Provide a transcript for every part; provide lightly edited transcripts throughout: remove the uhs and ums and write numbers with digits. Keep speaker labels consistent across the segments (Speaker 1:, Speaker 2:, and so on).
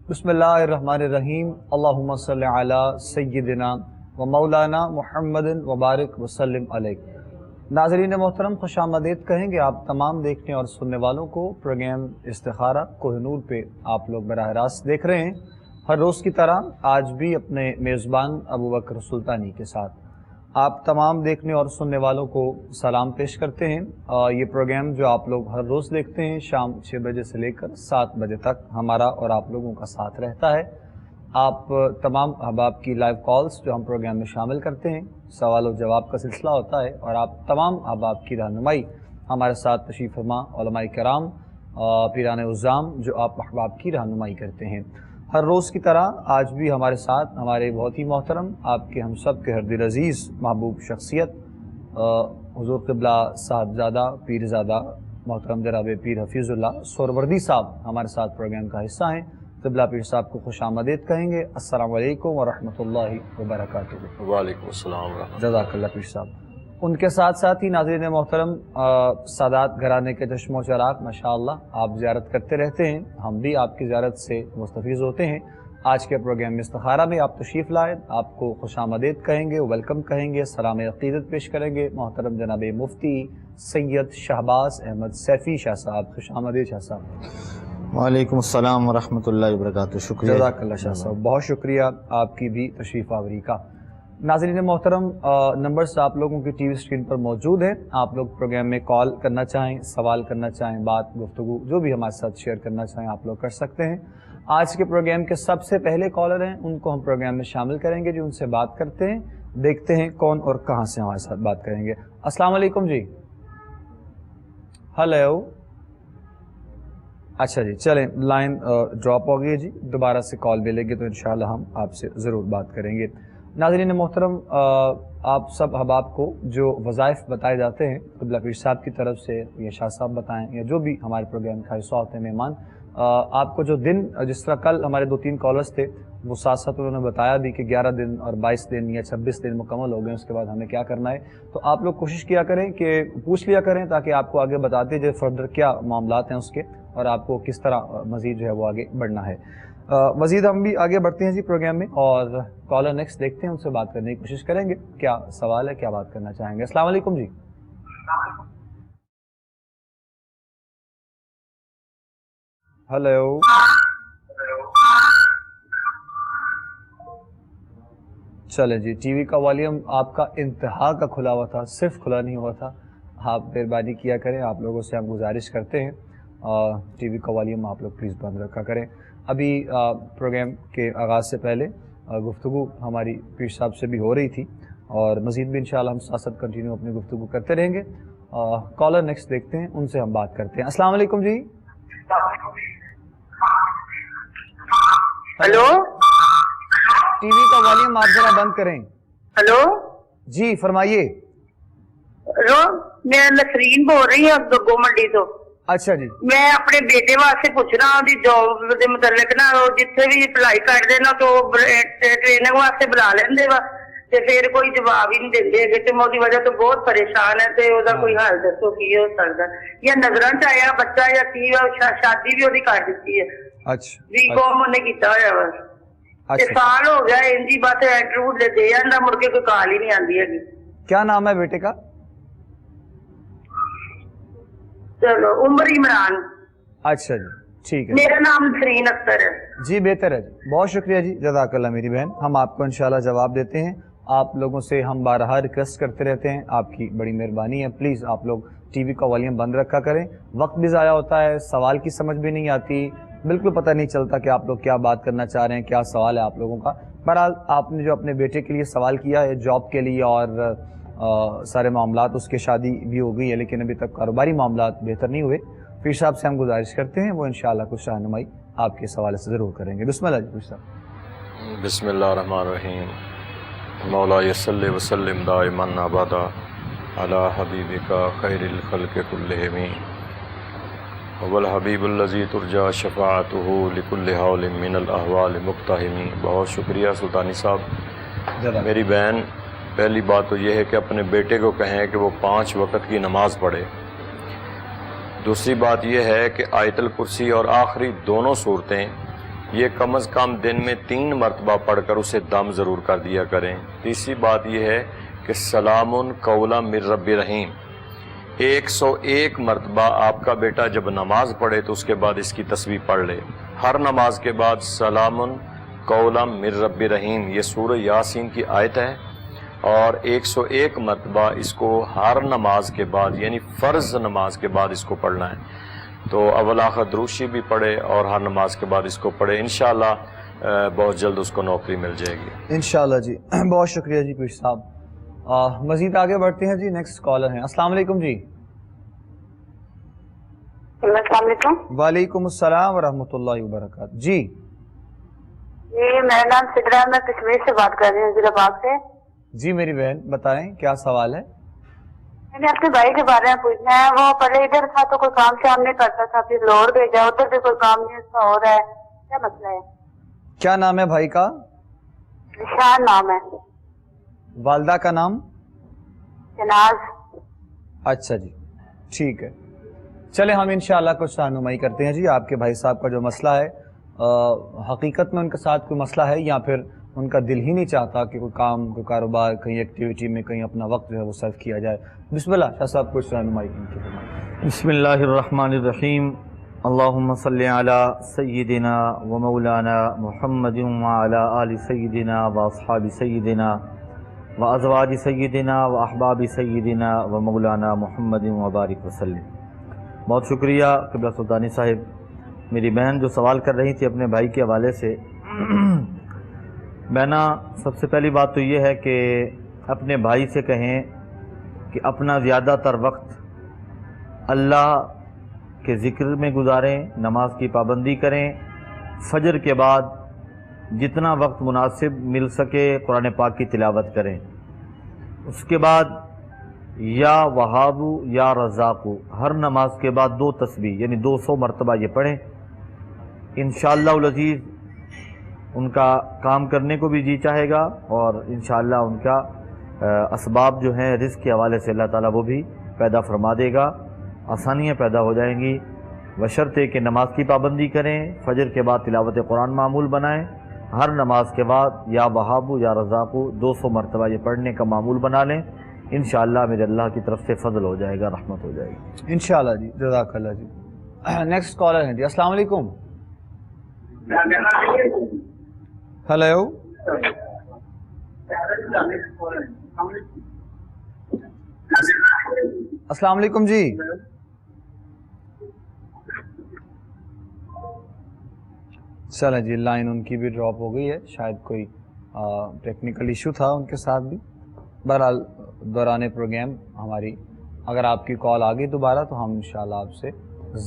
Speaker 1: बिस्मिल्लाहिर्रहमानिर्रहीम। अल्लाहुम्मा सल्लि अला सय्यिदिना व मौलाना मुहम्मद व बारिक वसल्लिम अलैहि। नाज़रीन मोहतरम, खुशामदीद कहेंगे आप तमाम देखने और सुनने वालों को। प्रोग्राम इस्तिखारा कोहिनूर पे आप लोग बराह रास्त देख रहे हैं। हर रोज़ की तरह आज भी अपने मेज़बान अबू बकर सुल्तानी के साथ आप तमाम देखने और सुनने वालों को सलाम पेश करते हैं। ये प्रोग्राम जो आप लोग हर रोज़ देखते हैं शाम 6 बजे से लेकर 7 बजे तक हमारा और आप लोगों का साथ रहता है। आप तमाम अहबाब की लाइव कॉल्स जो हम प्रोग्राम में शामिल करते हैं, सवाल और जवाब का सिलसिला होता है और आप तमाम अहबाब की रहनुमाई हमारे साथ तशरीफ़ फरमा उलमाए कराम पीरान उज़्ज़ाम जो आप अहबाब की रहनुमाई करते हैं। हर रोज़ की तरह आज भी हमारे साथ हमारे बहुत ही मोहतरम आपके हम सब के हरदिल अज़ीज़ महबूब शख्सियत हुज़ूर क़िबला साहबज़ादा पीरज़ादा मोहतरम जनाब पीर हफ़ीज़ुल्लाह सोहरवर्दी साहब हमारे साथ प्रोग्राम का हिस्सा हैं। क़िबला पीर साहब को खुशामदीद कहेंगे। अस्सलामु अलैकुम व रहमतुल्लाहि व बरकातुहू।
Speaker 2: वालेकुम अस्सलाम।
Speaker 1: जज़ाकल्लाह पीर साहब। उनके साथ साथ ही नाज़रीन मोहतरम सादात घराने के चश्मो चराग माशाअल्लाह आप ज़ियारत करते रहते हैं, हम भी आपकी ज़ियारत से मुस्तफ़ीज़ होते हैं। आज के प्रोग्राम में इस्तिखारा में आप तशरीफ़ लाए, आपको खुशामदीद कहेंगे, वेलकम कहेंगे, सलाम अक़ीदत पेश करेंगे मोहतरम जनाब मुफ्ती सैयद शहबाज अहमद सैफ़ी शाह साहब। खुशामदीद शाह साहब।
Speaker 3: वालेकुम अस्सलाम व रहमतुल्लाहि व बरकातुहू। शुक्रिया।
Speaker 1: जज़ाकल्लाह शाह साहब, बहुत शुक्रिया आपकी भी तशरीफ़ आवरी का। नाज़रीन मोहतरम, नंबर्स आप लोगों की टीवी स्क्रीन पर मौजूद है। आप लोग प्रोग्राम में कॉल करना चाहें, सवाल करना चाहें, बात गुफ्तगू जो भी हमारे साथ शेयर करना चाहें आप लोग कर सकते हैं। आज के प्रोग्राम के सबसे पहले कॉलर हैं, उनको हम प्रोग्राम में शामिल करेंगे जी, उनसे बात करते हैं, देखते हैं कौन और कहाँ से हमारे साथ बात करेंगे। अस्सलाम वालेकुम जी। हेलो। अच्छा जी, चलें, लाइन ड्रॉप हो गई है जी, दोबारा से कॉल मिलेंगे तो इंशाअल्लाह हम आपसे ज़रूर बात करेंगे। नाज़रीन मोहतरम, आप सब अहबाब को जो वज़ाइफ बताए जाते हैं क़िबला पीर साहब की तरफ से या शाह साहब बताएं या जो भी हमारे प्रोग्राम का हिस्सा होते हैं मेहमान, आपको जो दिन जिस तरह कल हमारे 2-3 कॉलर्स थे वो साथ साथ उन्होंने बताया भी कि 11 दिन और 22 दिन या 26 दिन मुकम्मल हो गए, उसके बाद हमें क्या करना है। तो आप लोग कोशिश किया करें कि पूछ लिया करें ताकि आपको आगे बताते जाए फर्दर क्या मामलात हैं उसके और आपको किस तरह मज़ीद जो है वो आगे बढ़ना है। मज़ीद हम भी आगे बढ़ते हैं जी प्रोग्राम में और कॉलर नेक्स्ट देखते हैं, उनसे बात करने की कोशिश करेंगे। क्या सवाल है, क्या बात करना चाहेंगे? अस्सलाम वालेकुम जी। हेलो। चले जी, टीवी का वॉल्यूम आपका इंतहा का खुला हुआ था, सिर्फ खुला नहीं हुआ था। आप मेहरबानी किया करें, आप लोगों से हम गुजारिश करते हैं टीवी का वॉल्यूम आप लोग प्लीज़ बंद रखा करें। अभी प्रोग्राम के आगाज़ से पहले गुफ्तगू हमारी पीर साहब से भी हो रही थी और मज़ीद भी इंशाअल्लाह हम साथ साथ कंटिन्यू अपनी गुफ्तगू करते रहेंगे। कॉलर नेक्स्ट देखते हैं, उनसे हम बात करते हैं। अस्सलाम वालेकुम जी।
Speaker 4: हेलो।
Speaker 1: टीवी का वॉल्यूम आप जरा बंद करें।
Speaker 4: हेलो
Speaker 1: जी फरमाइए।
Speaker 4: मैं नसरीन बोल रही हूँ गो मंडी तो।
Speaker 1: अच्छा जी।
Speaker 4: मैं अपने बेटे वास्ते पुछना ਉਹਦੀ जॉब ਦੇ ਮੁਤਲਕ ਨਾ ਜਿੱਥੇ ਵੀ ਅਪਲਾਈ ਕਰਦੇ ਨਾ तो ट्रेनिंग वास्ते बुला ਲੈਂਦੇ ਵਾ ਤੇ ਫਿਰ ਕੋਈ ਜਵਾਬ ਹੀ ਨਹੀਂ ਦਿੰਦੇ ਹੈਗੇ ਤੇ ਮੈਂ ਉਹਦੀ ਵਜ੍ਹਾ ਤੋਂ ਬਹੁਤ ਪਰੇਸ਼ਾਨ ਹੈ ਤੇ ਉਹਦਾ ਕੋਈ ਹੱਲ ਦੱਸੋ ਕੀ ਹੋ ਸਕਦਾ ਜਾਂ ਨਜ਼ਰਾਂ ਚ ਆਇਆ ਬੱਚਾ ਜਾਂ ਕੀ ਸ਼ਾਦੀ ਵੀ ਉਹਦੀ ਕਰ ਦਿੱਤੀ ਹੈ।
Speaker 1: अच्छा।
Speaker 4: ਬੀਕਾਮ ਉਹਨੇ ਕੀਤਾ ਹੋਇਆ ਵਾ ਤੇ ਸਾਲ ਹੋ ਗਿਆ ਇੰਜੀ ਬਸ ਇੰਟਰਵਿਊ ਦੇ ਜਾਂਦਾ ਮੁੜ ਕੇ ਕੋਈ ਕਾਲ ਹੀ ਨਹੀਂ ਆਉਂਦੀ ਹੈਗੀ।
Speaker 1: क्या नाम है बेटे का?
Speaker 4: चलो उमर इमरान।
Speaker 1: अच्छा जी, ठीक है।
Speaker 4: मेरा नाम नसरीन अख्तर है
Speaker 1: जी, बेहतर है जी, बहुत शुक्रिया जी, जज़ाकल्लाह मेरी बहन। हम आपको इंशाल्लाह जवाब देते हैं। आप लोगों से हम बारहा रिक्वेस्ट करते रहते हैं, आपकी बड़ी मेहरबानी है, प्लीज़ आप लोग टीवी का वॉल्यूम बंद रखा करें। वक्त भी ज़ाया होता है, सवाल की समझ भी नहीं आती, बिल्कुल पता नहीं चलता कि आप लोग क्या बात करना चाह रहे हैं, क्या सवाल है आप लोगों का। बहरहाल आपने जो अपने बेटे के लिए सवाल किया है जॉब के लिए और सारे मामलात, उसकी शादी भी हो गई है लेकिन अभी तक कारोबारी मामलात बेहतर नहीं हुए। पीर साहब से हम गुजारिश करते हैं वो इंशाअल्लाह कुछ रहनुमाई आपके सवाल से ज़रूर करेंगे। बिस्मिल्लाह जी पीर साहब।
Speaker 2: बिस्मिल्लाहिर्रहमानिर्रहीम। मौला यस्सल्लि वसल्लिम दाइमन अबदा अला हबीबिका खैरिल खल्क़ि कुल्लिहिम वल हबीबुल्लज़ी तुरजा शफ़ाअतुहु लिकुल्लि हौलिन मिनल अहवाल मुक़्तहिमी। बहुत शुक्रिया सुल्तानी साहब। मेरी बहन, पहली बात तो ये है कि अपने बेटे को कहें कि वो 5 वक़्त की नमाज़ पढ़े। दूसरी बात यह है कि आयतुल कुर्सी और आखिरी दोनों सूरतें یہ کم از کم دن میں 3 مرتبہ پڑھ کر اسے دم ضرور کر دیا کریں۔ تیسری بات یہ ہے کہ سلام قولا من رب رحیم 101 مرتبہ آپ کا بیٹا جب نماز پڑھے تو اس کے بعد اس کی تسبیح پڑھ لے۔ ہر نماز کے بعد سلام قولا من رب رحیم یہ سورہ یاسین کی آیت ہے، اور 101 مرتبہ اس کو ہر نماز کے بعد یعنی فرض نماز کے بعد اس کو پڑھنا ہے۔ تو اول آخر دروشی بھی پڑھے اور ہر نماز کے بعد اس کو پڑھے، انشاءاللہ بہت جلد اس کو نوکری مل جائے گی
Speaker 1: انشاءاللہ جی۔ بہت شکریہ جی پیر صاحب۔ مزید آگے بڑھتے ہیں جی، نیکسٹ کالر ہیں۔ السلام علیکم جی۔
Speaker 4: السلام علیکم۔
Speaker 1: وعلیکم السلام ورحمۃ اللہ وبرکاتہ جی۔
Speaker 4: جی میرا نام سدرا ہے، میں کشمیر سے بات کر رہی ہوں، ضلع باغ سے۔
Speaker 1: جی میری بہن بتائیں کیا سوال ہے؟
Speaker 4: میں نے اپنے بھائی کے بارے میں پوچھنا ہے، وہ پہلے ادھر تھا تو کوئی کام شام نہیں کرتا تھا، پھر لاہور بھیجا، ادھر بھی کوئی کام نہیں اس کا ہو رہا ہے، کیا مسئلہ ہے؟
Speaker 1: کیا نام ہے بھائی کا؟
Speaker 4: نشان نام ہے۔
Speaker 1: والدہ کا نام؟
Speaker 4: جناز۔
Speaker 1: اچھا جی ٹھیک ہے، چلے ہم انشاءاللہ کچھ رہنمائی کرتے ہیں جی۔ آپ کے بھائی صاحب کا جو مسئلہ ہے حقیقت میں ان کے ساتھ کوئی مسئلہ ہے یا پھر ان کا دل ہی نہیں چاہتا کہ کوئی کام، کوئی کاروبار، کہیں ایکٹیویٹی میں کہیں اپنا وقت جو ہے وہ صرف کیا جائے؟ بسم اللہ شاہ صاحب کچھ رہنمائی ان کی فرمائیں۔
Speaker 3: بسم اللہ الرحمن الرحیم، اللہم صلی علی سیدنا و مولانا محمد وعلی آل سیدنا و اصحاب سیدنا و ازواج سیدنا و احباب سیدنا و مولانا محمد وبارک وسلم۔ بہت شکریہ قبلہ سلطانی صاحب۔ میری بہن جو سوال کر رہی تھی اپنے بھائی کے حوالے سے، بہنا سب سے پہلی بات تو یہ ہے کہ اپنے بھائی سے کہیں کہ اپنا زیادہ تر وقت اللہ کے ذکر میں گزاریں، نماز کی پابندی کریں، فجر کے بعد جتنا وقت مناسب مل سکے قرآن پاک کی تلاوت کریں، اس کے بعد یا وہاب یا رزاق ہر نماز کے بعد 2 تسبیح یعنی 200 مرتبہ یہ پڑھیں۔ انشاءاللہ العزیز ان کا کام کرنے کو بھی جی چاہے گا، اور انشاءاللہ ان کا اسباب جو ہیں رزق کے حوالے سے اللہ تعالیٰ وہ بھی پیدا فرما دے گا، آسانیاں پیدا ہو جائیں گی، بشرطے کہ نماز کی پابندی کریں، فجر کے بعد تلاوت قرآن معمول بنائیں، ہر نماز کے بعد یا وہاب یا رزاق 200 مرتبہ یہ پڑھنے کا معمول بنا لیں، انشاءاللہ میرے اللہ کی طرف سے فضل ہو جائے گا، رحمت ہو جائے گی
Speaker 1: انشاءاللہ جی، جزاک اللہ جی۔ نیکسٹ کالر ہیں جی۔ السلام علیکم۔ ہیلو السلام علیکم جی۔ چلیں جی، لائن ان کی بھی ڈراپ ہو گئی ہے، شاید کوئی ٹیکنیکل ایشو تھا ان کے ساتھ بھی۔ بہرحال دوران پروگرام ہماری اگر آپ کی کال آ گئی دوبارہ تو ہم انشاءاللہ آپ سے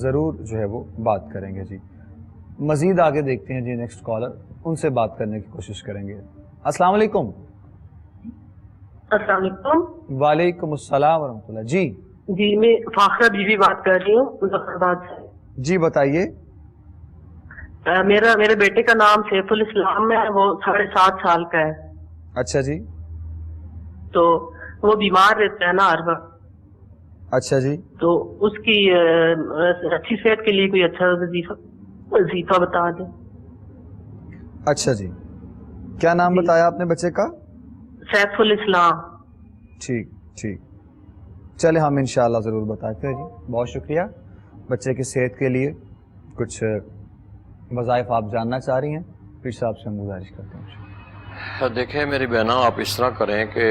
Speaker 1: ضرور جو ہے وہ بات کریں گے جی۔ مزید آگے دیکھتے ہیں جی، نیکسٹ کالر، ان سے بات کرنے کی کوشش کریں گے۔ السلام علیکم۔
Speaker 5: السلام علیکم۔
Speaker 1: وعلیکم السلام ورحمۃ اللہ جی۔
Speaker 5: جی میں فاخرہ بیوی بات کر رہی ہوں مظفر آباد سے۔
Speaker 1: جی بتائیے۔
Speaker 5: میرے بیٹے کا نام سیف الاسلام ہے، وہ 7.5 سال کا ہے۔
Speaker 1: اچھا جی۔
Speaker 5: تو وہ بیمار رہتا ہے نا ہر وقت۔
Speaker 1: اچھا جی۔
Speaker 5: تو اس کی اچھی صحت کے لیے کوئی اچھا وظیفہ بتا دیں۔
Speaker 1: اچھا جی، کیا نام بتایا آپ نے بچے کا؟
Speaker 5: سیف الاسلام۔
Speaker 1: ٹھیک ٹھیک، چلے ہم انشاءاللہ ضرور بتاتے ہیں جی۔ بہت شکریہ۔ بچے کی صحت کے لیے کچھ وظائف آپ جاننا چاہ رہی ہیں، پھر صاحب سے ہم گزارش کرتے ہیں۔
Speaker 2: دیکھیں میری بہنوں، آپ اس طرح کریں کہ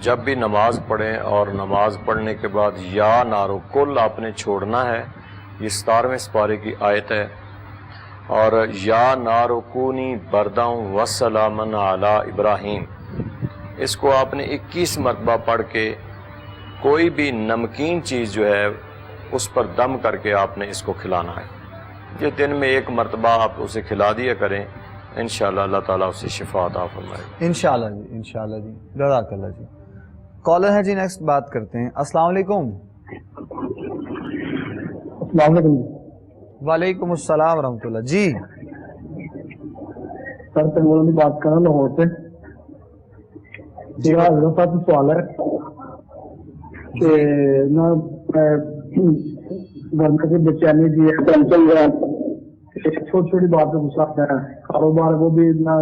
Speaker 2: جب بھی نماز پڑھیں اور نماز پڑھنے کے بعد یا نارو کل آپ نے چھوڑنا ہے، یہ 17ویں سپارے کی آیت ہے، اور یا نارو کونی برداں وسلامن علی ابراہیم، اس کو آپ نے 21 مرتبہ پڑھ کے کوئی بھی نمکین چیز جو ہے اس پر دم کر کے آپ نے اس کو کھلانا ہے۔ یہ دن میں 1 مرتبہ آپ اسے کھلا دیا کریں، انشاءاللہ اللہ تعالیٰ اسے شفا عطا فرمائے گا۔
Speaker 1: انشاءاللہ جی، انشاءاللہ جی، جزاک اللہ جی۔ کالر ہے جی، نیکسٹ بات کرتے ہیں۔ السلام علیکم۔
Speaker 6: السلام علیکم۔
Speaker 1: وعلیکم السلام ورحمۃ اللہ جی۔
Speaker 6: سر تیمور کی بات کر رہا ہوں لاہور سے۔ میرا حضرت صاحب سوال ہے کہ घर में कोई बेचैनी भी है, टेंशन है, छोटी छोटी बात पे गुस्सा आता है, कारोबार वो भी इतना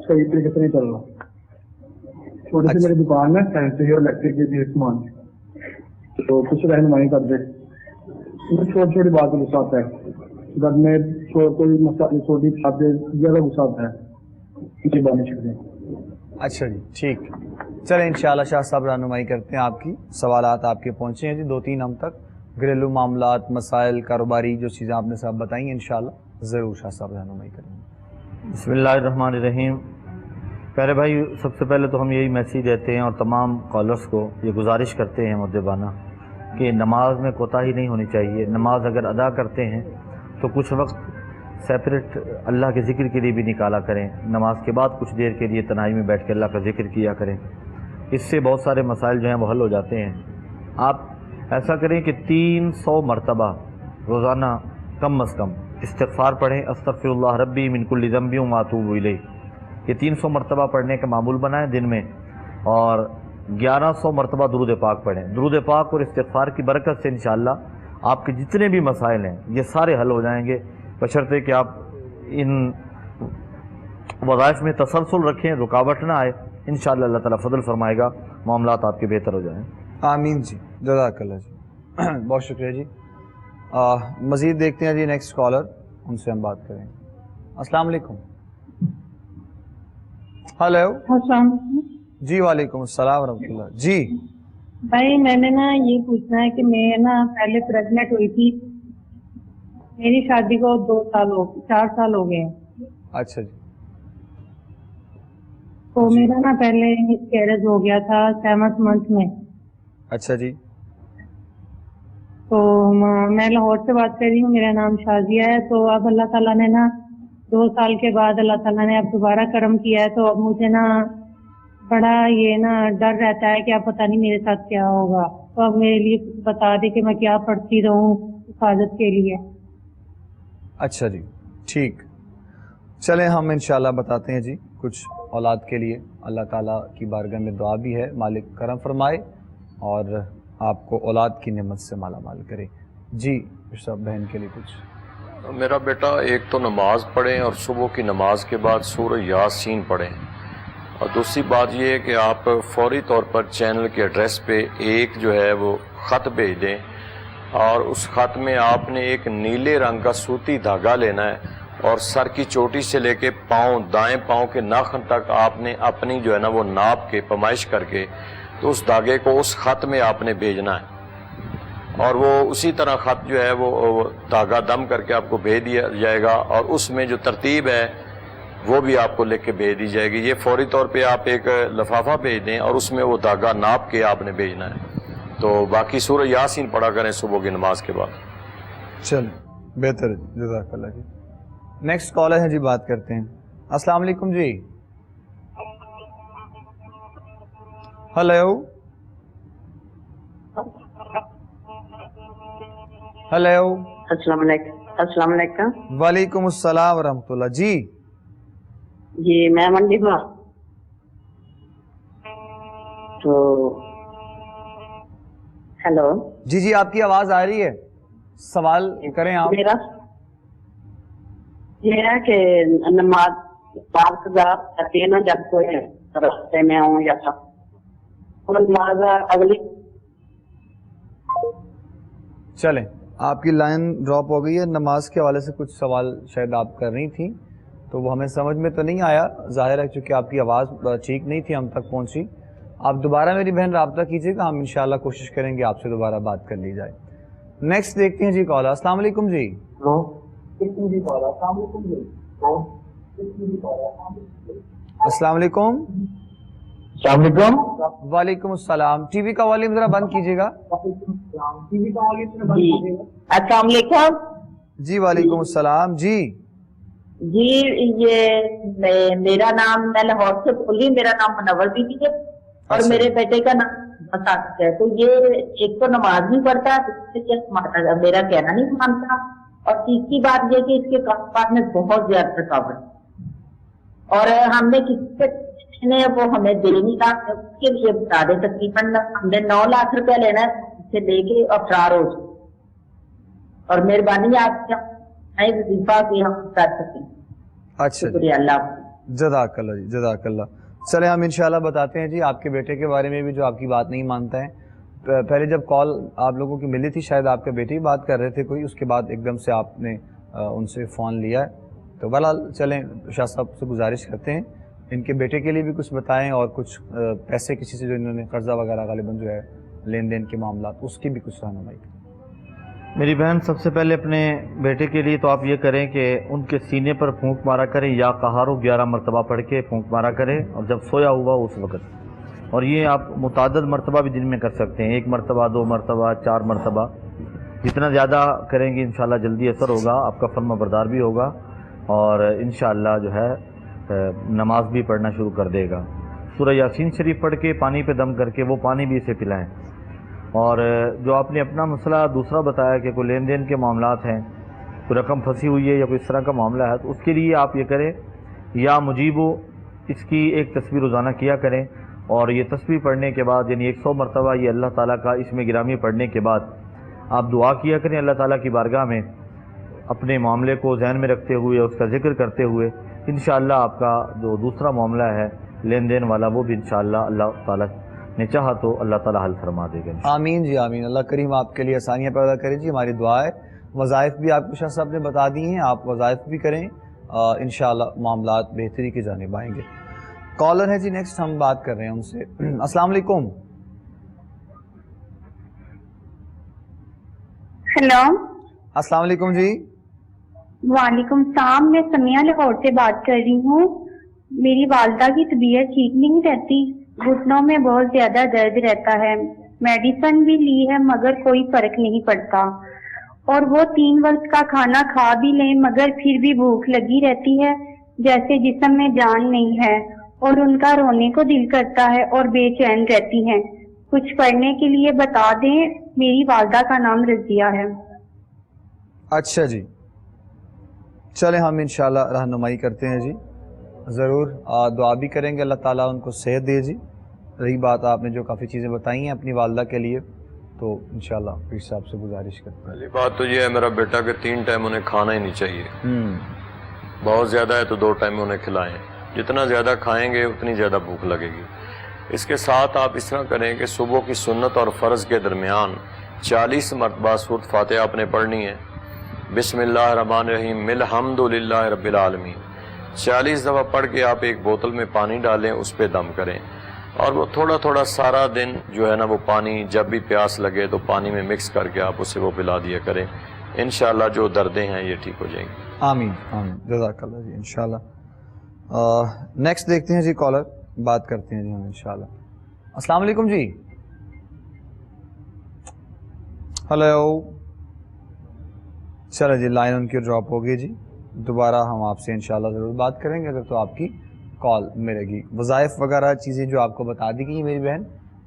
Speaker 6: सही तरीके से नहीं चल रहा। छोटी सी मेरी दुकान है, फैंसी और इलेक्ट्रिक के सामान, तो कुछ रहनुमाई कर दे। छोटी छोटी बात पे गुस्सा आता है, घर में कोई मसला छोटी बातें ज्यादा गुस्सा आता है, जी बात शुक्रिया।
Speaker 1: अच्छा जी, ठीक। चलें इंशाल्लाह शाह साहब रहनुमाई करते हैं आपकी। सवालात आपके पहुँचे हैं जी 2-3 हम तक, घरेलू मामलात, मसाइल, कारोबारी जो चीज़ें आपने सब बताई हैं इंशाल्लाह ज़रूर शाह साहब रहनुमाई करेंगे।
Speaker 3: बिस्मिल्लाहिर्रहमानिर्रहीम। प्यारे भाई, सबसे पहले तो हम यही मैसेज देते हैं और तमाम कॉलर्स को ये गुजारिश करते हैं मुद्दबाना कि नमाज में कोताही नहीं होनी चाहिए। नमाज अगर अदा करते हैं तो कुछ वक्त सेपरेट अल्लाह के ज़िक्र के लिए भी निकाला करें। नमाज के बाद कुछ देर के लिए तन्हाई में बैठ के अल्लाह का ज़िक्र किया करें, इससे बहुत सारे मसाइल जो हैं वो हल हो जाते हैं। आप ऐसा करें कि 300 मरतबा रोज़ाना कम अज़ कम इस्तिग़फ़ार पढ़ें, अस्तग़फ़िरुल्लाह रब्बी मिन कुल्लि ज़ंबि व अतूबु इलैह। ये 300 मरतबा पढ़ने का मामूल बनाएं दिन में, और 1100 मरतबा दुरूद पाक पढ़ें। दुरूद पाक और इस्तिग़फ़ार की बरकत से इंशाअल्लाह आपके जितने भी मसाइल हैं ये सारे हल हो जाएंगे, बशर्ते कि आप इन वज़ाइफ में तसलसल रखें, रुकावट ना आए। इंशाअल्लाह अल्लाह ताला फजल फरमाएगा, मामलात आपके बेहतर हो जाएं।
Speaker 1: आमीन जी, जज़ाकल्लाह जी। बहुत शुक्रिया जी। मज़ीद देखते हैं जी नेक्स्ट कॉलर, उनसे हम बात करेंगे। अस्सलाम वालेकुम। हेलो जी, वालेकुम अस्सलाम वरहमतुल्लाह जी।
Speaker 7: भाई मैंने ना ये पूछना है कि मैं ना पहले प्रेग्नेंट हुई थी, मेरी शादी को 4 साल हो गए हैं।
Speaker 1: अच्छा जी।
Speaker 7: तो मेरा ना पहले मिसकैरेज हो गया था 7th मंथ में।
Speaker 1: अच्छा जी।
Speaker 7: तो मैं लाहौर से बात कर रही हूँ, मेरा नाम शाजिया है। तो अब अल्लाह ताला ने ना 2 साल के बाद अल्लाह ताला ने अब दोबारा करम किया है, तो अब मुझे ना बड़ा ये ना डर रहता है कि अब पता नहीं मेरे साथ क्या होगा। तो अब मेरे लिए कुछ बता दे कि मैं क्या पढ़ती रहूँ हिफाजत के लिए।
Speaker 1: अच्छा जी, ठीक। चलें हम इंशाल्लाह बताते हैं जी कुछ औलाद के लिए। अल्लाह ताला की बारगाह में दुआ भी है, मालिक करम फरमाए और आपको औलाद की नेमत से माला माल करे। जी सब बहन के लिए कुछ।
Speaker 2: मेरा बेटा एक तो नमाज पढ़ें और सुबह की नमाज के बाद सूरह यासीन पढ़ें, और दूसरी बात ये है कि आप फौरी तौर पर चैनल के एड्रेस पे एक जो है वो ख़त भेज दें, और उस ख़त में आपने एक नीले रंग का सूती धागा लेना है और सर की चोटी से लेके पाँव, दाएं पाँव के नाखून तक आपने अपनी जो है ना वो नाप के पैमाइश करके तो उस धागे को उस ख़त में आपने भेजना है, और वो उसी तरह ख़त जो है वो धागा दम करके आपको भेज दिया जाएगा, और उसमें जो तरतीब है वो भी आपको लिख के भेज दी जाएगी। ये फौरी तौर पे आप एक लिफाफा भेज दें और उसमें वो धागा नाप के आपने भेजना है। तो बाकी सूरह यासीन पढ़ा करें सुबह की नमाज के बाद।
Speaker 1: चल बेहतर है, जज़ाकल्लाह जी। नेक्स्ट कॉलर है जी, बात करते हैं। अस्सलाम वालेकुम जी। Hello hello.
Speaker 4: अस्सलाम वालेकुम।
Speaker 1: वालेकुम अस्सलाम वरहमतुल्लाह जी।
Speaker 4: जी मैं मंडीबा। तो हेलो
Speaker 1: जी जी, आपकी आवाज आ रही है, सवाल करें आप।
Speaker 4: मेरा ये है कि नमाज करती है ना जब कोई रास्ते में हूँ या सब, और नमाज अगली।
Speaker 1: चलें, आपकी लाइन ड्रॉप हो गई है। नमाज के हवाले से कुछ सवाल शायद आप कर रही थी, तो वो हमें समझ में तो नहीं आया, ज़ाहिर है क्योंकि आपकी आवाज़ ठीक नहीं थी हम तक पहुंची। आप दोबारा मेरी बहन राब्ता कीजिएगा, हम इंशाल्लाह कोशिश करेंगे आपसे दोबारा बात कर ली जाए। नेक्स्ट देखते हैं जी कॉल। अस्सलाम वालेकुम जी। अस्सलाम वालेकुम। वालेकुम अस्सलाम। टीवी का वॉल्यूम जरा बंद कीजिएगा।
Speaker 4: अस्सलाम वालेकुम
Speaker 1: जी। वालेकुम अस्सलाम जी।
Speaker 4: जी ये मेरा नाम, मैं लाहौर से बोली, मेरा नाम मुनव्वर बीबी है और मेरे बेटे का नाम मसाक है। तो ये एक तो नमाज नहीं पढ़ता, मेरा कहना नहीं मानता, और तीसरी बात ये कि इसके कारोबार में बहुत ज्यादा रुकावट, और हमने किसी ने वो हमें दे नहीं रहा, उसके लिए बता दे। तकरीबन हमने 9 लाख रुपया लेना है से लेके और फरार हो। اور مہربانی آپ وظیفہ بھی ہم کر سکیں.
Speaker 1: اچھا جی،
Speaker 4: شکریہ. اللہ حافظ.
Speaker 1: جزاک اللہ جی، جزاک اللہ. چلے ہم انشاءاللہ بتاتے ہیں جی آپ کے بیٹے کے بارے میں بھی جو آپ کی بات نہیں مانتا ہے. پہلے جب کال آپ لوگوں کی ملی تھی شاید آپ کے بیٹے ہی بات کر رہے تھے کوئی، اس کے بعد ایک دم سے آپ نے ان سے فون لیا ہے. تو بہرحال چلیں شاہ صاحب سے گزارش کرتے ہیں ان کے بیٹے کے لیے بھی کچھ بتائیں، اور کچھ پیسے کسی سے جو انہوں نے قرضہ وغیرہ غالباً جو ہے لین دین کے معاملات، اس کی بھی کچھ رہنمائی کریں.
Speaker 3: میری بہن سب سے پہلے اپنے بیٹے کے لیے تو آپ یہ کریں کہ ان کے سینے پر پھونک مارا کریں، یا قہارو 11 مرتبہ پڑھ کے پھونک مارا کریں، اور جب سویا ہوا اس وقت. اور یہ آپ متعدد مرتبہ بھی دن میں کر سکتے ہیں، 1 مرتبہ 2 مرتبہ 4 مرتبہ. جتنا زیادہ کریں گے انشاءاللہ جلدی اثر ہوگا، آپ کا فرما بردار بھی ہوگا، اور انشاءاللہ جو ہے نماز بھی پڑھنا شروع کر دے گا. سورہ یاسین شریف پڑھ کے پانی پہ دم کر کے وہ پانی بھی اسے پلائیں. اور جو آپ نے اپنا مسئلہ دوسرا بتایا کہ کوئی لین دین کے معاملات ہیں، کوئی رقم پھنسی ہوئی ہے یا کوئی اس طرح کا معاملہ ہے، تو اس کے لیے آپ یہ کریں، یا مجیبو اس کی ایک تسبیح روزانہ کیا کریں. اور یہ تسبیح پڑھنے کے بعد یعنی 100 مرتبہ یہ اللہ تعالیٰ کا اس میں گرامی پڑھنے کے بعد آپ دعا کیا کریں اللہ تعالیٰ کی بارگاہ میں، اپنے معاملے کو ذہن میں رکھتے ہوئے، اس کا ذکر کرتے ہوئے. انشاءاللہ آپ کا جو دوسرا معاملہ ہے لین دین والا، وہ بھی انشاءاللہ اللہ تعالیٰ نے چاہا تو اللہ تعالیٰ حل فرما دے گا.
Speaker 1: آمین جی آمین. اللہ کریم آپ کے لیے آسانیاں پیدا کرے جی، ہماری دعا ہے. وظائف بھی آپ کو شاہ صاحب نے بتا دی ہیں، آپ وظائف بھی کریں، انشاءاللہ معاملات بہتری کی جانب آئیں گے. کالر ہے جی نیکسٹ، ہم بات کر رہے ہیں ان سے. السلام علیکم.
Speaker 8: ہیلو.
Speaker 1: السلام علیکم جی.
Speaker 8: وعلیکم السلام. میں سمیہ لاہور سے بات کر رہی ہوں. میری والدہ کی طبیعت ٹھیک نہیں رہتی، گھٹنوں میں بہت زیادہ درد رہتا ہے، میڈیسن بھی لی ہے مگر کوئی فرق نہیں پڑتا، اور وہ 3 وقت کا کھانا کھا بھی لیں مگر پھر بھی بھوک لگی رہتی ہے، جیسے جسم میں جان نہیں ہے، اور ان کا رونے کو دل کرتا ہے اور بے چین رہتی ہیں. کچھ پڑھنے کے لیے بتا دیں. میری والدہ کا نام رضیہ ہے.
Speaker 1: اچھا جی، چلیں ہم انشاءاللہ رہنمائی کرتے ہیں جی، ضرور دعا بھی کریں گے اللہ تعالیٰ ان کو صحت دے جی. رہی بات آپ نے جو کافی چیزیں بتائی ہیں اپنی والدہ کے لیے، تو انشاءاللہ پیر صاحب سے گزارش کرتے ہیں.
Speaker 2: پہلی بات تو یہ ہے میرا بیٹا کہ 3 ٹائم انہیں کھانا ہی نہیں چاہیے. بہت زیادہ ہے تو 2 ٹائم انہیں کھلائیں. جتنا زیادہ کھائیں گے اتنی زیادہ بھوک لگے گی. اس کے ساتھ آپ اس طرح کریں کہ صبح کی سنت اور فرض کے درمیان 40 مرتبہ سورۃ فاتحہ آپ نے پڑھنی ہے. بسم اللہ الرحمن الرحیم الحمد للہ رب العالمین 40 دفعہ پڑھ کے آپ ایک بوتل میں پانی ڈالیں، اس پہ دم کریں، اور وہ تھوڑا تھوڑا سارا دن جو ہے نا وہ پانی جب بھی پیاس لگے تو پانی میں مکس کر کے آپ اسے وہ پلا دیا کریں. انشاءاللہ جو دردیں ہیں یہ ٹھیک ہو جائیں گی.
Speaker 1: آمین آمین. جزاک اللہ جی. انشاءاللہ نیکسٹ دیکھتے ہیں جی کالر، بات کرتے ہیں جی ہم انشاءاللہ. السلام علیکم جی. ہلو. چلو جی لائن ان کی ڈراپ ہو گئی جی، دوبارہ ہم آپ سے انشاءاللہ ضرور بات کریں گے اگر تو آپ کی کال ملے گی. وظائف وغیرہ چیزیں جو آپ کو بتا دی گئی میری بہن،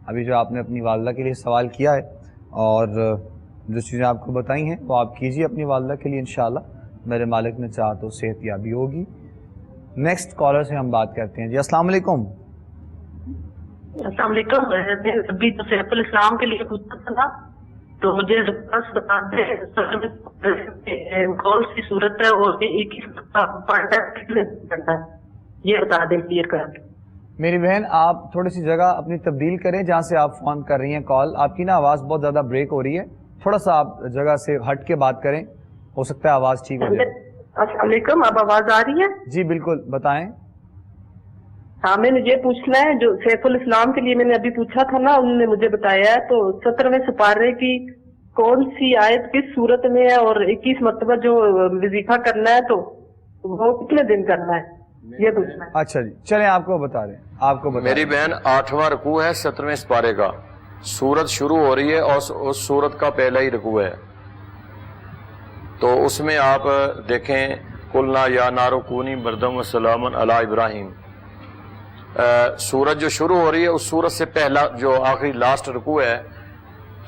Speaker 1: ابھی جو آپ نے اپنی والدہ کے لیے سوال کیا ہے، اور جو چیزیں آپ کو بتائی ہیں وہ آپ کیجیے اپنی والدہ کے لیے، انشاءاللہ میرے مالک نے چاہا تو صحت یابی ہوگی. نیکسٹ کالر سے ہم بات کرتے ہیں جی. السلام علیکم.
Speaker 5: السلام علیکم. میں ابھی تو سیف الاسلام کے لیے پوچھا تھا، تو مجھے بس بتاتے ہیں کون سی صورت ہے اور یہ بتا دیں کلیئر کر.
Speaker 1: میری بہن آپ تھوڑی سی جگہ اپنی تبدیل کریں جہاں سے آپ فون کر رہی ہیں کال. آپ کی نا آواز بہت زیادہ بریک ہو رہی ہے، تھوڑا سا آپ جگہ سے ہٹ کے بات کریں، ہو سکتا ہے آواز ٹھیک ہو جائے.
Speaker 5: السلام علیکم. اب آواز آ رہی ہے؟
Speaker 1: جی بالکل، بتائیں.
Speaker 5: ہاں میں نے یہ پوچھنا ہے جو سیف الاسلام کے لیے میں نے ابھی پوچھا تھا نا، انہوں نے مجھے بتایا ہے تو 17ویں سپارے کی کون سی آیت کس صورت میں ہے، اور 21 مرتبہ جو وظیفہ کرنا ہے تو وہ کتنے دن کرنا ہے، یہ پوچھنا ہے.
Speaker 1: اچھا جی چلیں آپ کو بتا رہے ہیں. آپ کو بتا
Speaker 2: میری بہن 8واں رکوع ہے 17ویں سپارے کا، سورت شروع ہو رہی ہے اور اس سورت کا پہلا ہی رکوع ہے، تو اس میں آپ دیکھیں قلنا یا نارو کونی بردم و سلام علی ابراہیم. سورت جو شروع ہو رہی ہے اس سورت سے پہلا جو آخری لاسٹ رکوع ہے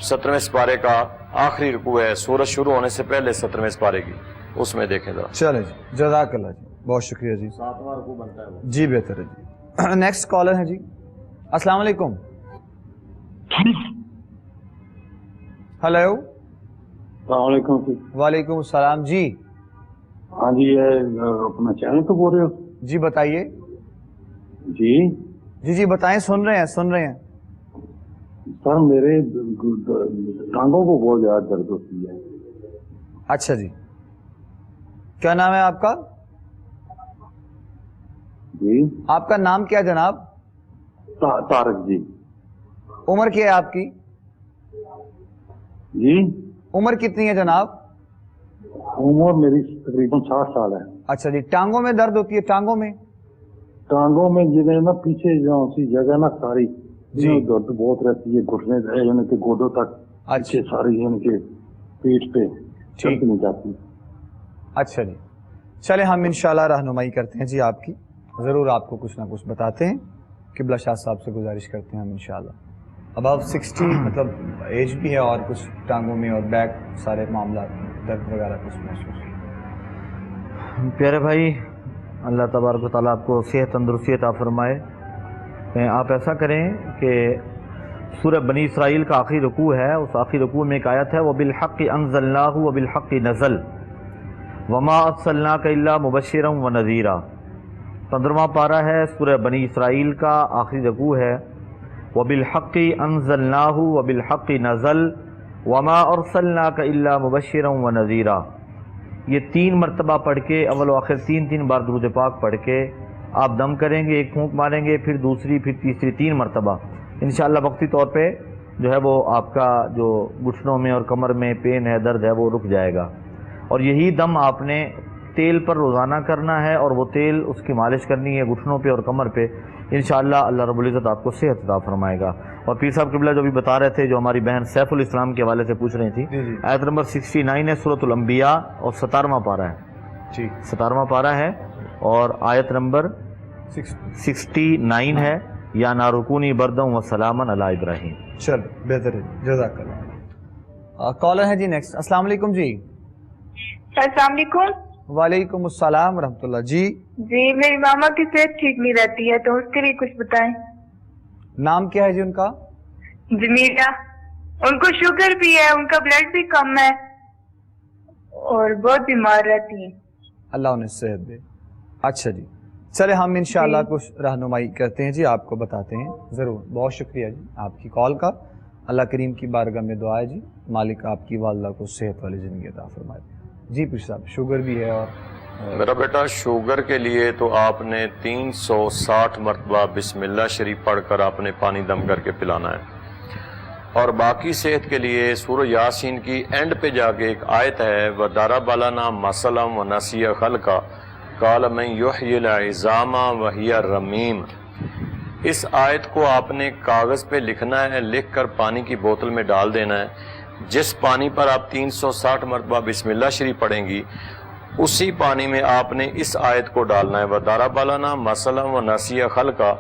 Speaker 2: 17ویں سپارے کا آخری رکوع ہے، سورت شروع ہونے سے پہلے 17ویں سپارے کی، اس میں دیکھیں ذرا.
Speaker 1: چلیں جی جزاک اللہ جی، بہت شکریہ جی.
Speaker 2: 7واں رکوع بنتا ہے وہ.
Speaker 1: جی بہتر ہے جی. نیکسٹ کالر ہے جی. السلام علیکم. ہلو.
Speaker 6: السلام علیکم جی.
Speaker 1: वालेकुम सलाम जी.
Speaker 6: हाँ जी, ये अपना चैनल तो बोल रहे हो
Speaker 1: जी बताइए.
Speaker 6: जी.
Speaker 1: जी बताएं, सुन रहे हैं.
Speaker 6: सर मेरे टांगों को बहुत ज्यादा दर्द होती है.
Speaker 1: अच्छा जी, क्या नाम है आपका?
Speaker 6: जी.
Speaker 1: आपका नाम क्या है जनाब?
Speaker 6: तारक जी.
Speaker 1: उम्र क्या है आपकी?
Speaker 6: जी.
Speaker 1: उम्र कितनी है जनाब?
Speaker 6: उम्र मेरी तकरीबन 60 साल है.
Speaker 1: अच्छा जी, टांगों में दर्द होती है? टांगों में
Speaker 6: जिन्हें ना पीछे जो सी जगह ना सारी
Speaker 1: जी.
Speaker 6: दर्द बहुत रहती है, घुटने यानी कि गोडों तक.
Speaker 1: अच्छा.
Speaker 6: सारी यानी कि पीठ पे
Speaker 1: ठीक.
Speaker 6: नहीं जाती.
Speaker 1: अच्छा जी, चले हम इंशाल्लाह रहनुमाई करते हैं जी आपकी. ज़रूर आपको कुछ ना कुछ बताते हैं. किबला शाह साहब से गुजारिश करते हैं हम इंशाल्लाह. अबाव 60 मतलब एज भी है और कुछ टांगों में और बैक सारे मामला दर्द वगैरह कुछ महसूस.
Speaker 3: प्यारे भाई, अल्लाह तबारक व तआला आपको सेहत तंदुरुस्ती अता फरमाए. आप ऐसा करें कि सूरह बनी इसराइल का आखिरी रुकू है, उस आखिरी रुकू में एक आयत है, व बिलहक़्क़ि अंज़लनाहु व बिलहक़्क़ि नज़ल वमा अर्सलनाका इल्ला मुबश्शिरन व नज़ीरा. 15वां पारा है, सूरह बनी इसराइल का आखिरी रुकू है. व बिलहक़्क़ि अंज़लनाहु व बिलहक़्क़ि नज़ल वमा अर्सलनाका इल्ला मुबश्शिरन व नज़ीरा. ये 3 मरतबा पढ़ के, अव्वल व आखिर 3 बार दुरूद पाक पढ़ के आप दम करेंगे, एक फूंक मारेंगे, फिर दूसरी, फिर तीसरी, 3 मरतबा. इंशाअल्लाह वक्ती तौर पे जो है वो आपका जो घुटनों में और कमर में पेन है, दर्द है, वो रुक जाएगा. और यही दम आपने तेल पर रोज़ाना करना है और वो तेल उसकी मालिश करनी है घुटनों पे और कमर पे. इंशाअल्लाह अल्लाह रब्बुल इज़्ज़त आपको सेहत अता फरमाएगा. और पीर साहब क़िबला जो भी बता रहे थे, जो हमारी बहन सैफुल इस्लाम के हवाले से पूछ रही थी, आयत नंबर 69 है, सूरतुल अंबिया और 17वां पारा है जी. 17वां पारा है और आयत नंबर 69 है, या नारुकूनी बरदम व सलामन अला इब्राहिम.
Speaker 1: चलो बेहतर है, जज़ाकल्लाह. कॉलर है जी नेक्स्ट. अस्सलाम वालेकुम जी.
Speaker 9: अस्सलाम वालेकुम.
Speaker 1: वालेकुम अस्सलाम रहमतुल्लाह. जी
Speaker 9: मेरी मामा की सेहत ठीक नहीं रहती है, तो उसके लिए कुछ बताएं.
Speaker 1: नाम क्या है जी उनका?
Speaker 9: जमीला. उनको शुगर भी है, उनका ब्लड भी कम है और बहुत बीमार रहती हैं.
Speaker 1: अल्लाह उन्हें सेहत दे. अच्छा जी, चले हम इंशाअल्लाह कुछ रहनुमाई करते हैं जी, आपको बताते हैं ज़रूर. बहुत शुक्रिया जी आपकी कॉल का. अल्लाह करीम की बारगाह में दुआ है जी, मालिक आपकी वालदा को सेहत वाली ज़िंदगी अता फरमाए. जी पीर साहब, शुगर भी है और
Speaker 2: मेरा बेटा शुगर के लिए तो आपने 360 मरतबा बिस्मिल्लाह शरीफ पढ़कर आपने पानी दम करके पिलाना है. और बाकी सेहत के लिए सूरह यासीन की एंड पे जाके एक आयत है, व दरबलना मसलम व नसिया खल्का काल मैं युहयिल इज़ामा व हिया रमीम. इस आयत को आपने कागज़ पे लिखना है, लिख कर पानी की बोतल में डाल देना है. जिस पानी पर आप 360 मरतबा बिस्मिल्लाह शरीफ पढ़ेंगी, उसी पानी में आपने इस आयत को डालना है, व दरबलना मसलम व नसिया खल्का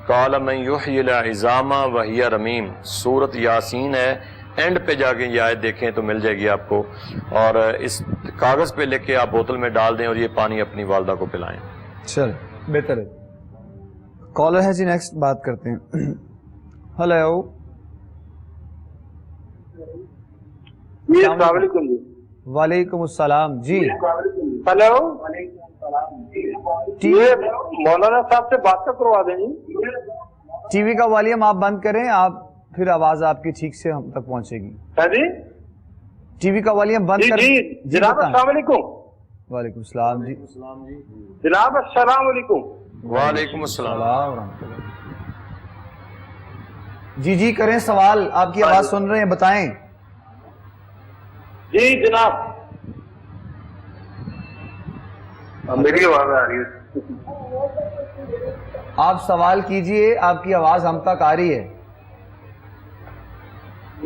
Speaker 2: काल मैं युहयिल इज़ामा व हिया रमीम. सूरत यासीन है, एंड पे जाके ये आयत देखें तो मिल जाएगी आपको. और इस कागज़ पे लिख के आप बोतल में डाल दें और ये पानी अपनी वालदा को पिलाएं.
Speaker 1: चल बेहतर है. कॉलर है जी नेक्स्ट, बात करते हैं. हेलो. वालेकुम अस्सलाम जी.
Speaker 6: हेलो.
Speaker 1: टीवी
Speaker 6: मौलाना साहब से बात करवा दें.
Speaker 1: टीवी का वॉल्यूम आप बंद करें, आप फिर आवाज आपकी ठीक से हम तक पहुंचेगी.
Speaker 6: है जी.
Speaker 1: टीवी का वॉल्यूम बंद
Speaker 6: जी
Speaker 1: कर.
Speaker 6: जी जनाब, अस्सलाम वालेकुम.
Speaker 1: वालेकुम सलाम जी.
Speaker 6: जनाब अस्सलाम वालेकुम.
Speaker 2: वालेकुम अस्सलाम.
Speaker 1: जी करें सवाल, आपकी आवाज सुन रहे हैं, बताएं.
Speaker 6: जी जनाब, मेरी आवाज आ रही है.
Speaker 1: आप सवाल कीजिए, आपकी आवाज हम तक आ रही है.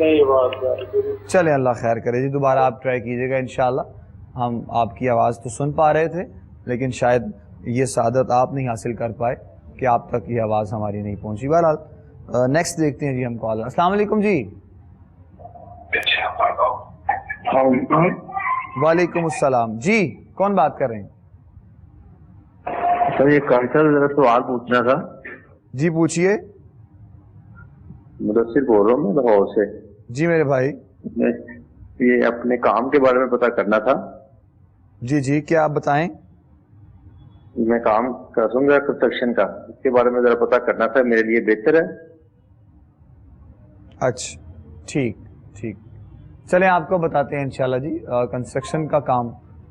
Speaker 6: नहीं बात.
Speaker 1: चले अल्लाह खैर करे जी, दोबारा आप ट्राई कीजिएगा इंशाल्लाह. हम आपकी आवाज़ तो सुन पा रहे थे, लेकिन शायद ये सादत आप नहीं हासिल कर पाए कि आप तक ये आवाज़ हमारी नहीं पहुंची. बहरहाल नेक्स्ट देखते हैं जी हम कॉलर. अस्सलाम वालेकुम जी. वालेकुम अस्सलाम जी, कौन बात कर रहे हैं?
Speaker 6: सर ये कल्चर जरा सवाल पूछना था.
Speaker 1: जी पूछिए.
Speaker 6: मुदस्सिर बोल रहा हूँ मैं लाहौर से.
Speaker 1: जी मेरे भाई.
Speaker 10: یہ اپنے کام کے بارے میں پتہ کرنا تھا.
Speaker 1: جی جی، کیا آپ بتائیں؟
Speaker 10: میں کام کروں گا کنسٹرکشن کا، اس کے بارے میں ذرا پتہ کرنا تھا، میرے لیے بہتر ہے.
Speaker 1: اچھا ٹھیک ٹھیک، چلیں آپ کو بتاتے ہیں انشاءاللہ جی. کنسٹرکشن کا کام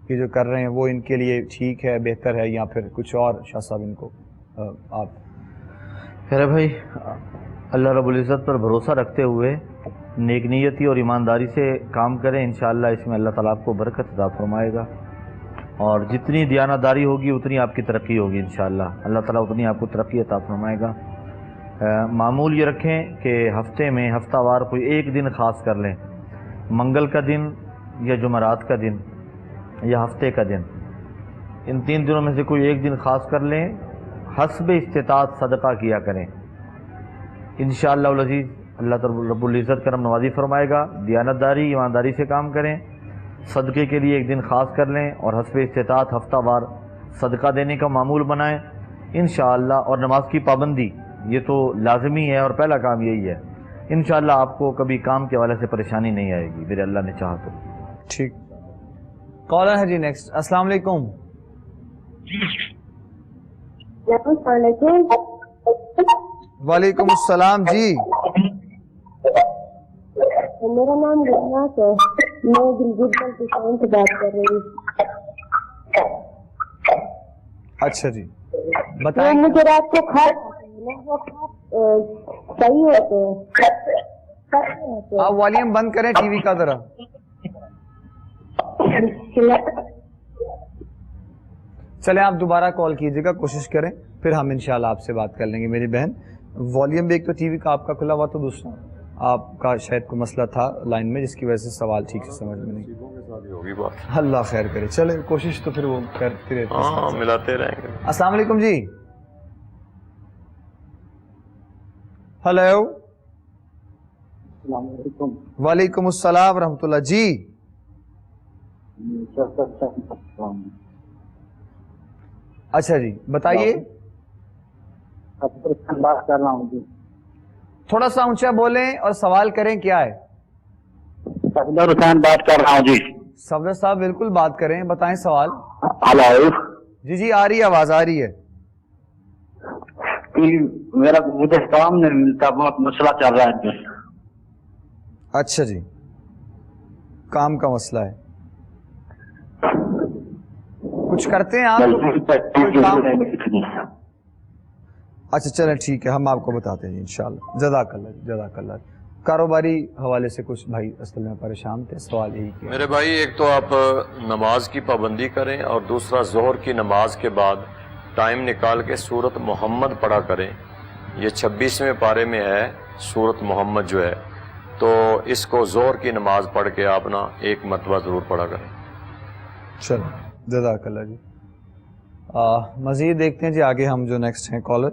Speaker 1: یہ جو کر رہے ہیں وہ ان کے لیے ٹھیک ہے، بہتر ہے، یا پھر کچھ اور؟ شاہ صاحب ان کو آپ.
Speaker 3: خیر بھائی، اللہ رب العزت پر بھروسہ رکھتے ہوئے نیک نیتی اور ایمانداری سے کام کریں، انشاءاللہ اس میں اللہ تعالیٰ آپ کو برکت عطا فرمائے گا، اور جتنی دیانتداری ہوگی اتنی آپ کی ترقی ہوگی انشاءاللہ، اللہ تعالیٰ اتنی آپ کو ترقی عطا فرمائے گا. معمول یہ رکھیں کہ ہفتے میں ہفتہ وار کوئی ایک دن خاص کر لیں، منگل کا دن یا جمعرات کا دن یا ہفتے کا دن، ان 3 دنوں میں سے کوئی ایک دن خاص کر لیں، حسب استطاعت صدقہ کیا کریں، انشاءاللہ العزیز اللہ رب العزت کرم نوازی فرمائے گا. دیانتداری ایمانداری سے کام کریں، صدقے کے لیے ایک دن خاص کر لیں، اور حسب استطاعت ہفتہ وار صدقہ دینے کا معمول بنائیں انشاءاللہ. اور نماز کی پابندی یہ تو لازمی ہے، اور پہلا کام یہی ہے. انشاءاللہ آپ کو کبھی کام کے حوالے سے پریشانی نہیں آئے گی میرے اللہ نے چاہا تو.
Speaker 1: ٹھیک، کالر ہے جی نیکسٹ. السلام علیکم. وعلیکم السلام جی.
Speaker 11: میرا نام رحمت ہے، میں دلجیت بلوچستان سے بات کر رہی ہوں.
Speaker 1: اچھا جی بتائیں.
Speaker 11: مجھے رات کو صحیح ہوتے ہیں.
Speaker 1: آپ والیوم بند کریں ٹی وی کا ذرا. چلیں آپ دوبارہ کال کیجیے گا، کوشش کریں، پھر ہم انشاءاللہ آپ سے بات کر لیں گے. میری بہن والیوم بھی ایک تو ٹی وی کا آپ کا کھلا ہوا، تو دوسرا آپ کا شاید کوئی مسئلہ تھا لائن میں جس کی وجہ سے سوال ٹھیک سے سمجھ میں نہیں.
Speaker 2: ہوگی بات.
Speaker 1: اللہ خیر کرے. چلے کوشش تو پھر وہ کرتے رہتے ہیں.
Speaker 2: ہاں ملاتے رہیں گے.
Speaker 1: السلام علیکم جی. ہلو.
Speaker 6: السلام علیکم.
Speaker 1: وعلیکم السلام ورحمۃ اللہ جی. اچھا جی بتائیے.
Speaker 6: بات کر رہا ہوں جی.
Speaker 1: تھوڑا سا اونچا بولیں اور سوال کریں. کیا ہے؟
Speaker 6: صفدر حسین بات کر رہا ہوں جی.
Speaker 1: صفدر صاحب بالکل بات کریں، بتائیں سوال.
Speaker 6: ہلو.
Speaker 1: جی جی آ رہی ہے، آواز آ رہی ہے.
Speaker 6: مجھے کام نہیں ملتا، بہت مسئلہ چل رہا ہے.
Speaker 1: اچھا جی، کام کا مسئلہ ہے. کچھ کرتے ہیں آپ؟ کوئی کام؟ اچھا چلیں ٹھیک ہے، ہم آپ کو بتاتے ہیں انشاءاللہ. جزاک اللہ جزاک اللہ. کاروباری حوالے سے کچھ بھائی اصل میں پریشان تھے، سوال یہی کیا.
Speaker 2: میرے بھائی ایک تو آپ نماز کی پابندی کریں، اور دوسرا ظہر کی نماز کے بعد ٹائم نکال کے سورت محمد پڑھا کریں. یہ 26ویں پارے میں ہے سورت محمد جو ہے، تو اس کو ظہر کی نماز پڑھ کے آپ نا ایک مرتبہ ضرور پڑھا کریں.
Speaker 1: چلو جزاک اللہ جی. مزید دیکھتے ہیں جی آگے ہم جو نیکسٹ ہیں کالر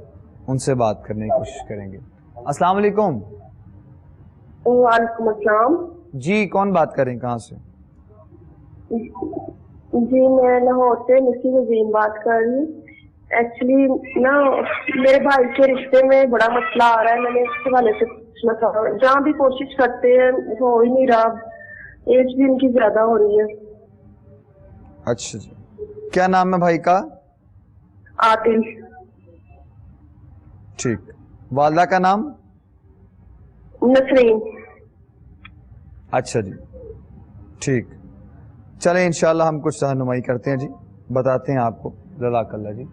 Speaker 1: ان سے بات کرنے کی کوشش کریں گے. السلام علیکم.
Speaker 11: وعلیکم السلام
Speaker 1: جی، کون بات کر رہے ہیں، کہاں سے؟
Speaker 11: جی میں لاہور سے نسی وزیم بات کر رہی ہوں. ایکچولی نا میرے بھائی کے رشتے میں بڑا مسئلہ آ رہا ہے، میں نے اس کے حوالے سے پوچھنا چاہ رہا ہوں. جہاں بھی کوشش کرتے ہیں ہو ہی نہیں رہا، ایج بھی ان کی زیادہ ہو رہی ہے.
Speaker 1: اچھا جی، کیا نام ہے بھائی کا؟
Speaker 11: عادل.
Speaker 1: ٹھیک. والدہ کا نام؟
Speaker 11: نسرین.
Speaker 1: اچھا جی ٹھیک. چلیں انشاءاللہ ہم کچھ رہنمائی کرتے ہیں جی، بتاتے ہیں آپ کو. جزاک اللہ جی.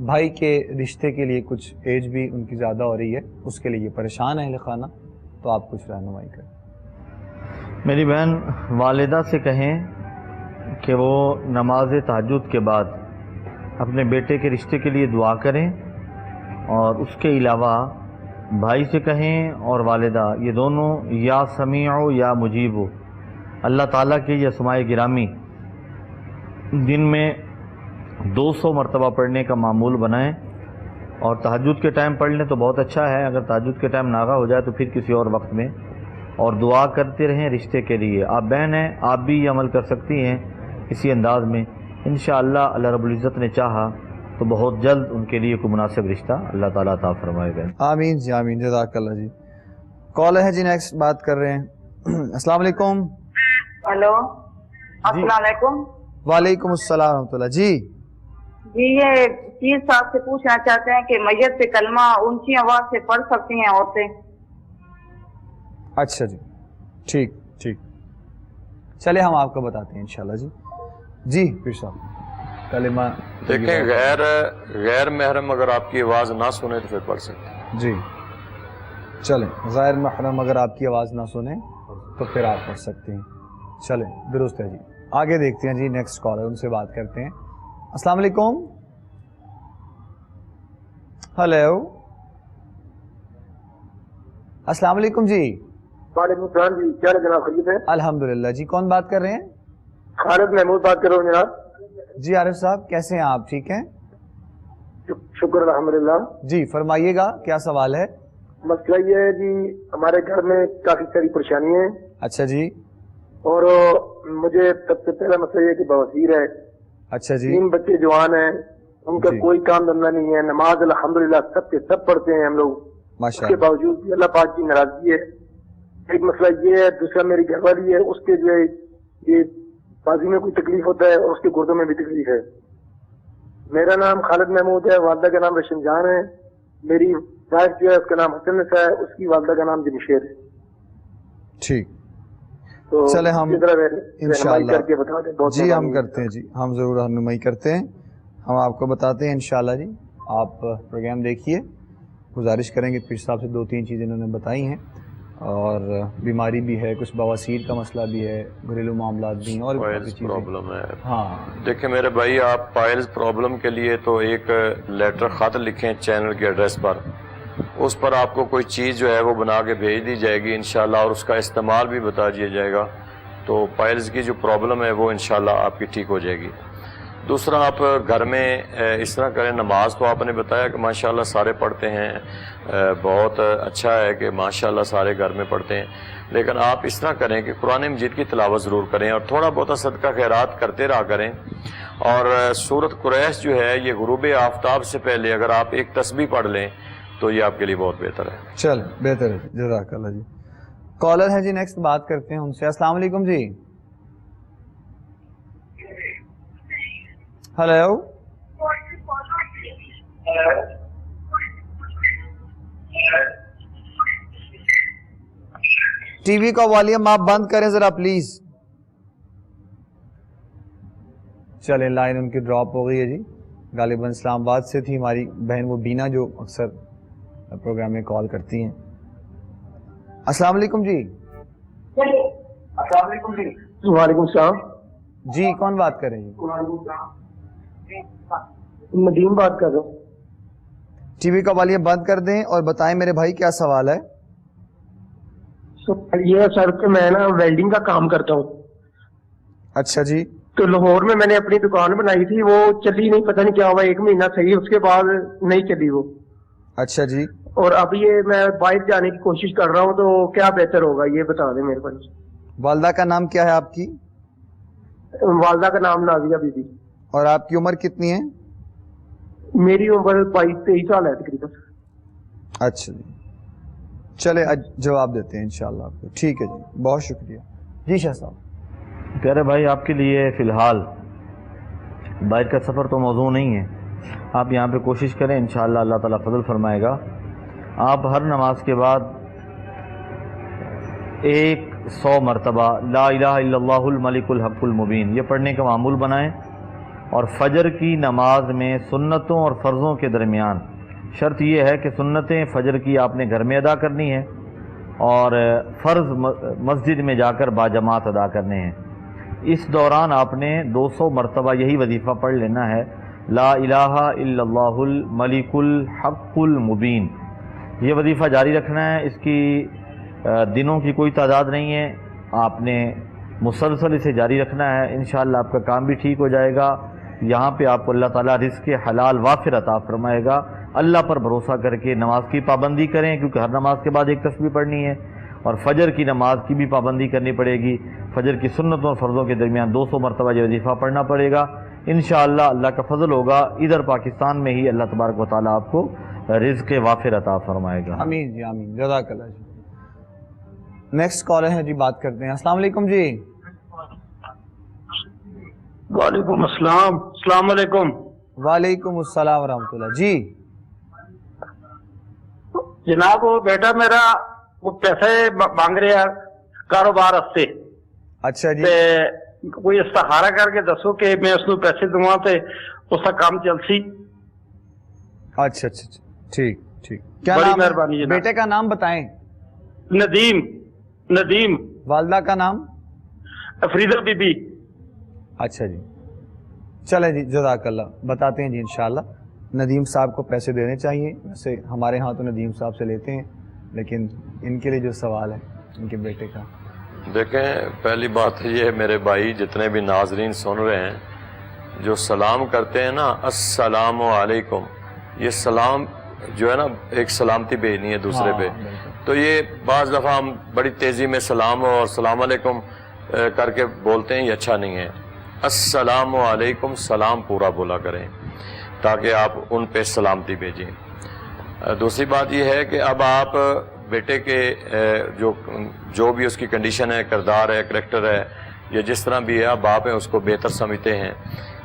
Speaker 1: بھائی کے رشتے کے لیے کچھ ایج بھی ان کی زیادہ ہو رہی ہے، اس کے لیے یہ پریشان ہے اہل خانہ، تو آپ کچھ رہنمائی کریں.
Speaker 3: میری بہن والدہ سے کہیں کہ وہ نماز تہجد کے بعد اپنے بیٹے کے رشتے کے لیے دعا کریں، اور اس کے علاوہ بھائی سے کہیں اور والدہ یہ دونوں یا سمیع یا مجیب اللہ تعالیٰ کے یہ اسماء گرامی دن میں 200 مرتبہ پڑھنے کا معمول بنائیں. اور تہجد کے ٹائم پڑھ لیں تو بہت اچھا ہے، اگر تہجد کے ٹائم ناغہ ہو جائے تو پھر کسی اور وقت میں. اور دعا کرتے رہیں رشتے کے لیے. آپ بہن ہیں، آپ بھی یہ عمل کر سکتی ہیں اسی انداز میں. انشاءاللہ اللہ رب العزت نے چاہا تو بہت جلد ان کے لیے کوئی مناسب رشتہ اللہ تعالیٰ عطا فرمائے گا.
Speaker 1: آمین جی آمین. جزاک اللہ جی. کال ہے جی نیکسٹ بات کر رہے ہیں. अस्सलाम वालेकुम।
Speaker 4: हेलो, अस्सलाम वालेकुम।
Speaker 1: वालेकुम अस्सलाम रहमतुल्लाह। जी
Speaker 4: जी, ये पीर साहब से पूछना चाहते हैं कि मैयत पे कलमा ऊंची आवाज से पढ़ सकती हैं औरतें?
Speaker 1: अच्छा जी, ठीक ठीक, चले हम आपको बताते हैं इंशाल्लाह। जी जी पीर साहब, कलिमा
Speaker 2: देखें, गैर महरम अगर आपकी आवाज़ ना सुने तो फिर पढ़ सकते हैं।
Speaker 1: जी चलें, गैर महरम अगर आपकी आवाज़ ना सुने तो फिर आप पढ़ सकते हैं। चलें, दुरुस्त है जी। आगे देखते हैं जी, नेक्स्ट कॉलर, उनसे बात करते हैं। अस्सलाम वालेकुम। हेलो, अस्सलाम वालेकुम जी।
Speaker 6: वालेकुम सलाम जी, क्या हाल है जनाब, खैरियत है?
Speaker 1: अल्हम्दुलिल्लाह जी। कौन बात कर रहे हैं?
Speaker 6: खालिद महमूद बात कर रहा हूँ जनाब।
Speaker 1: जी आरिफ साहब, कैसे हैं आप? ठीक हैं?
Speaker 6: शुक्र अल्हम्दुलिल्लाह।
Speaker 1: जी फरमाइएगा, क्या सवाल है?
Speaker 6: मसला ये है जी, हमारे घर में काफी सारी परेशानी है।
Speaker 1: अच्छा जी।
Speaker 6: और मुझे सबसे पहला मसला ये है कि बवासीर है।
Speaker 1: अच्छा जी।
Speaker 6: 3 बच्चे जवान हैं, उनका
Speaker 1: जी।
Speaker 6: कोई काम धंधा नहीं है। नमाज अल्हम्दुलिल्लाह सब के सब पढ़ते हैं हम लोग, उसके
Speaker 1: माशाअल्लाह।
Speaker 6: बावजूद भी अल्लाह पाक की नाराजगी है। एक मसला ये है। दूसरा, मेरी घरवाली है, उसके जो है ये बाजू में कोई तकलीफ होता है और उसके गुर्दों में भी तकलीफ है। मेरा नाम खालिद महमूद है, वालदा का नाम रशन जान है। मेरी वाइफ जो है उसका नाम हसन निसा है, उसकी वालदा का नाम जमशेद है।
Speaker 1: ठीक,
Speaker 6: तो
Speaker 1: चले हम
Speaker 6: इसी तरह रहनुमाई
Speaker 1: इंशाअल्लाह
Speaker 6: करके बता दें। बहुत
Speaker 1: जी हम
Speaker 6: मेहरबानी।
Speaker 1: करते हैं जी, हम ज़रूर रहनुमाई करते हैं, हम आपको बताते हैं इंशाअल्लाह जी। आप प्रोग्राम देखिए, गुजारिश करेंगे पीर साहब से 2-3 चीज़ें इन्होंने बताई हैं, और बीमारी भी है, कुछ बवासीर का मसला भी है, घरेलू मामलात भी हैं और भी काफ़ी
Speaker 2: पाइल्स
Speaker 1: चीज़ें।
Speaker 2: प्रॉब्लम है।
Speaker 1: हाँ
Speaker 2: देखिए मेरे भाई, आप पाइल्स प्रॉब्लम के लिए तो एक लेटर ख़त लिखें चैनल के एड्रेस पर, उस पर आपको कोई चीज़ जो है वो बना के भेज दी जाएगी इंशाल्लाह, और उसका इस्तेमाल भी बता दिया जाएगा। तो पाइल्स की जो प्रॉब्लम है वो इंशाल्लाह आपकी ठीक हो जाएगी। दूसरा, आप घर में इस तरह करें, नमाज तो आपने बताया कि माशाल्लाह सारे पढ़ते हैं, बहुत अच्छा है कि माशाल्लाह सारे घर में पढ़ते हैं, लेकिन आप इस तरह करें कि कुरान मजीद की तिलावत ज़रूर करें और थोड़ा बहुत सदका खैरात करते रहा करें। और सूरत कुरैश जो है, ये गुरूब आफ्ताब से पहले अगर आप एक तस्बीह पढ़ लें तो ये आपके लिए बहुत बेहतर है।
Speaker 1: चल बेहतर है, जज़ाकल्लाह जी। कॉलर है जी, नेक्स्ट बात करते हैं उनसे। अस्सलाम वालेकुम जी। हेलो, टीवी का वॉल्यूम आप बंद करें जरा प्लीज। चलें, लाइन उनकी ड्रॉप हो गई है जी। गालिबन इस्लामाबाद से थी हमारी बहन वो बीना, जो अक्सर प्रोग्राम में कॉल करती हैं। अस्सलाम वालेकुम जी।
Speaker 6: अस्सलाम वालेकुम जी। वालेकुम सलाम
Speaker 1: जी, कौन बात कर रहे हैं?
Speaker 6: नदीम बात कर रहा हूँ।
Speaker 1: टीवी का वॉल्यूम बंद कर दें और बताएं मेरे भाई क्या सवाल है।
Speaker 6: ये सर कि मैं ना वेल्डिंग का काम करता हूँ।
Speaker 1: अच्छा जी।
Speaker 6: तो लाहौर में मैंने अपनी दुकान बनाई थी, वो चली नहीं, पता नहीं क्या हुआ, 1 महीना सही, उसके बाद नहीं चली वो।
Speaker 1: अच्छा जी।
Speaker 6: और अब ये मैं बाहर जाने की कोशिश कर रहा हूँ, तो क्या बेहतर होगा ये बता दें मेरे पास।
Speaker 1: वालदा का नाम क्या है आपकी?
Speaker 6: वालदा का नाम नाजिया बीबी।
Speaker 1: और आपकी उम्र कितनी है?
Speaker 6: मेरी उम्र 22-23 साल है तकरीबन।
Speaker 1: अच्छा जी, चले जवाब देते हैं इंशाल्लाह आपको। ठीक है जी, बहुत शुक्रिया जी। शाह साहब।
Speaker 3: प्यारे भाई, आपके लिए फ़िलहाल बाहर का सफ़र तो मौजू नहीं है। आप यहाँ पे कोशिश करें, इंशाअल्लाह अल्लाह ताला फजल फरमाएगा। आप हर नमाज के बाद 100 मरतबा ला इलाहा इल्लल्लाहुल मलिकुल हक़्क़ुल मुबीन ये पढ़ने का मामूल बनाएं। और फ़जर की नमाज में सुन्नतों और फ़र्ज़ों के दरमियान शर्त यह है कि सुन्नतें फ़जर की आपने घर में अदा करनी है और फ़र्ज़ मस्जिद में जाकर बाजमात अदा करने हैं। इस दौरान आपने 200 मरतबा यही वजीफ़ा पढ़ लेना है, ला इलाहा इल्लल्लाहुल मलिकुल हक़्क़ुल मुबीन। ये वजीफ़ा जारी रखना है। इसकी दिनों की कोई तादाद नहीं है, आपने मुसलसल इसे जारी रखना है। इंशाअल्लाह आपका काम भी ठीक हो जाएगा। यहाँ पे आपको अल्लाह ताला रिज़्क़ हलाल वाफिर अता फरमाएगा। अल्लाह पर भरोसा करके नमाज की पाबंदी करें, क्योंकि हर नमाज के बाद एक तस्बीह पढ़नी है। और फजर की नमाज की भी पाबंदी करनी पड़ेगी। फजर की सुन्नतों और फ़र्ज़ों के दरमियान 200 मरतबा ये वजीफ़ा पढ़ना पड़ेगा। इंशाअल्लाह अल्लाह का फजल होगा, इधर पाकिस्तान में ही अल्लाह तबारक व तआला आपको रिज़्क़ वाफिर अता फरमाएगा।
Speaker 1: आमीन जी, आमीन, जज़ाकल्लाह जी। नेक्स्ट कॉलर है जी, बात करते हैं। अस्सलाम वालेकुम जी।
Speaker 6: वालेकुम अस्सलाम। अस्सलाम वालेकुम।
Speaker 1: वालेकुम अस्सलाम व रहमतुल्लाह जी।
Speaker 6: जनाब वो बेटा मेरा वो पैसे मांग रहे हैं कारोबार से।
Speaker 1: अच्छा जी।
Speaker 6: ते कोई सहारा करके दसो कि मैं उसको पैसे दूंगा ते उसका काम चलसी।
Speaker 1: अच्छा अच्छा अच्छा, ठीक ठीक। क्या
Speaker 6: बड़ी
Speaker 1: नाम है?
Speaker 6: मेहरबानी जनाब।
Speaker 1: बेटे का नाम बताएं।
Speaker 6: नदीम। नदीम।
Speaker 1: वालदा का नाम?
Speaker 6: फरीदा बीबी।
Speaker 1: अच्छा जी, चले जी, जज़ाकल्लाह। बताते हैं जी इंशाल्लाह। नदीम साहब को पैसे देने चाहिए, वैसे हमारे यहाँ तो नदीम साहब से लेते हैं, लेकिन इनके लिए जो सवाल है इनके बेटे का।
Speaker 2: देखें, पहली बात ये है मेरे भाई, जितने भी नाजरीन सुन रहे हैं, जो सलाम करते हैं ना, अस्सलामु अलैकुम, ये सलाम जो है ना, एक सलामती भेजनी है दूसरे पे। तो ये बाज़ दफ़ा हम बड़ी तेज़ी में सलाम और सलाम अलैकुम करके बोलते हैं, ये अच्छा नहीं है। अस्सलामु अलैकुम सलाम पूरा बोला करें ताकि आप उन पे सलामती भेजें। दूसरी बात यह है कि अब आप बेटे के जो भी उसकी कंडीशन है, किरदार है, करैक्टर है, या जिस तरह भी है, आप बाप हैं, उसको बेहतर समझते हैं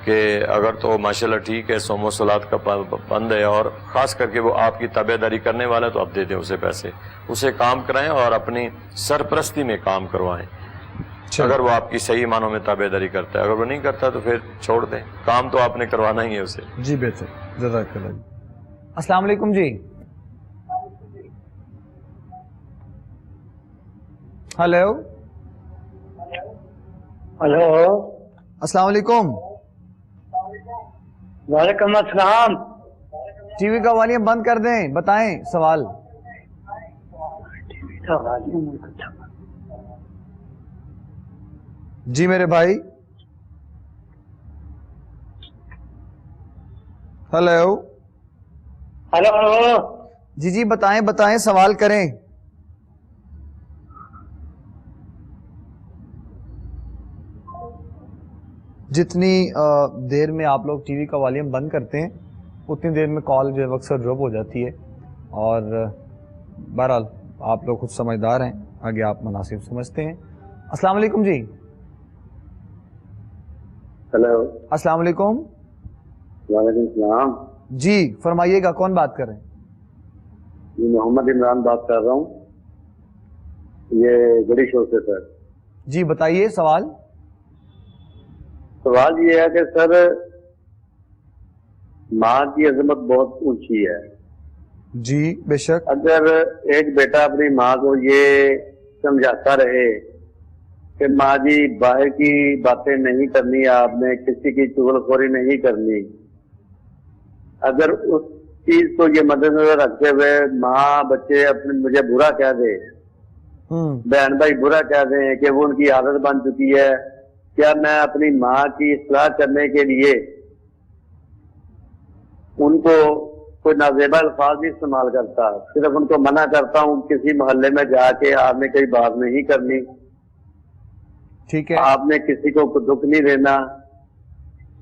Speaker 2: कि अगर तो माशाल्लाह ठीक है, सोमो सलात का पाबंद है और ख़ास करके वो आपकी ताबेदारी करने वाला है, तो आप दे दें उसे पैसे, उसे काम कराएं और अपनी सरपरस्ती में काम करवाएं। अगर वो आपकी सही मानों में ताबेदारी करता है, अगर वो नहीं करता तो फिर छोड़ दें, काम तो आपने करवाना ही है उसे।
Speaker 1: जी बेहतर, जज़ाकल्लाह जी। अस्सलाम वालेकुम जी। Hello
Speaker 6: hello.
Speaker 1: अस्सलाम वालेकुम।
Speaker 6: वालेकुम अस्सलाम।
Speaker 1: टीवी का वॉल्यूम बंद कर दें, बताएं सवाल। जी मेरे भाई। Hello
Speaker 6: hello.
Speaker 1: जी जी, बताएं बताएं, सवाल करें। जितनी देर में आप लोग टीवी का वॉल्यूम बंद करते हैं उतनी देर में कॉल जो है अक्सर ड्रॉप हो जाती है, और बहरहाल आप लोग खुद समझदार हैं, आगे आप मुनासिब समझते हैं। अस्सलाम वालेकुम जी।
Speaker 10: हेलो।
Speaker 1: अस्सलाम वालेकुम।
Speaker 10: वालेकुम सलाम।
Speaker 1: जी फरमाइएगा, कौन बात कर रहे हैं?
Speaker 10: जी मोहम्मद इमरान बात कर रहा हूँ, ये गड़ी शो से सर।
Speaker 1: जी बताइए सवाल।
Speaker 10: सवाल ये है कि सर, माँ की अजमत बहुत ऊंची है।
Speaker 1: जी बेशक।
Speaker 10: अगर एक बेटा अपनी माँ को ये समझाता रहे कि माँ जी बाहर की बातें नहीं करनी, आपने किसी की चुगलखोरी नहीं करनी, अगर उस चीज को ये मद्देनजर रखते हुए माँ बच्चे अपने मुझे बुरा कह दे, बहन भाई बुरा कह दें कि वो उनकी आदत बन चुकी है, क्या मैं अपनी माँ की इस्लाह करने के लिए उनको कोई नाजेबा अल्फाज नहीं इस्तेमाल करता, सिर्फ उनको मना करता हूँ किसी मोहल्ले में जाके आपने कोई बात नहीं करनी,
Speaker 1: ठीक है,
Speaker 10: आपने किसी को दुख नहीं देना,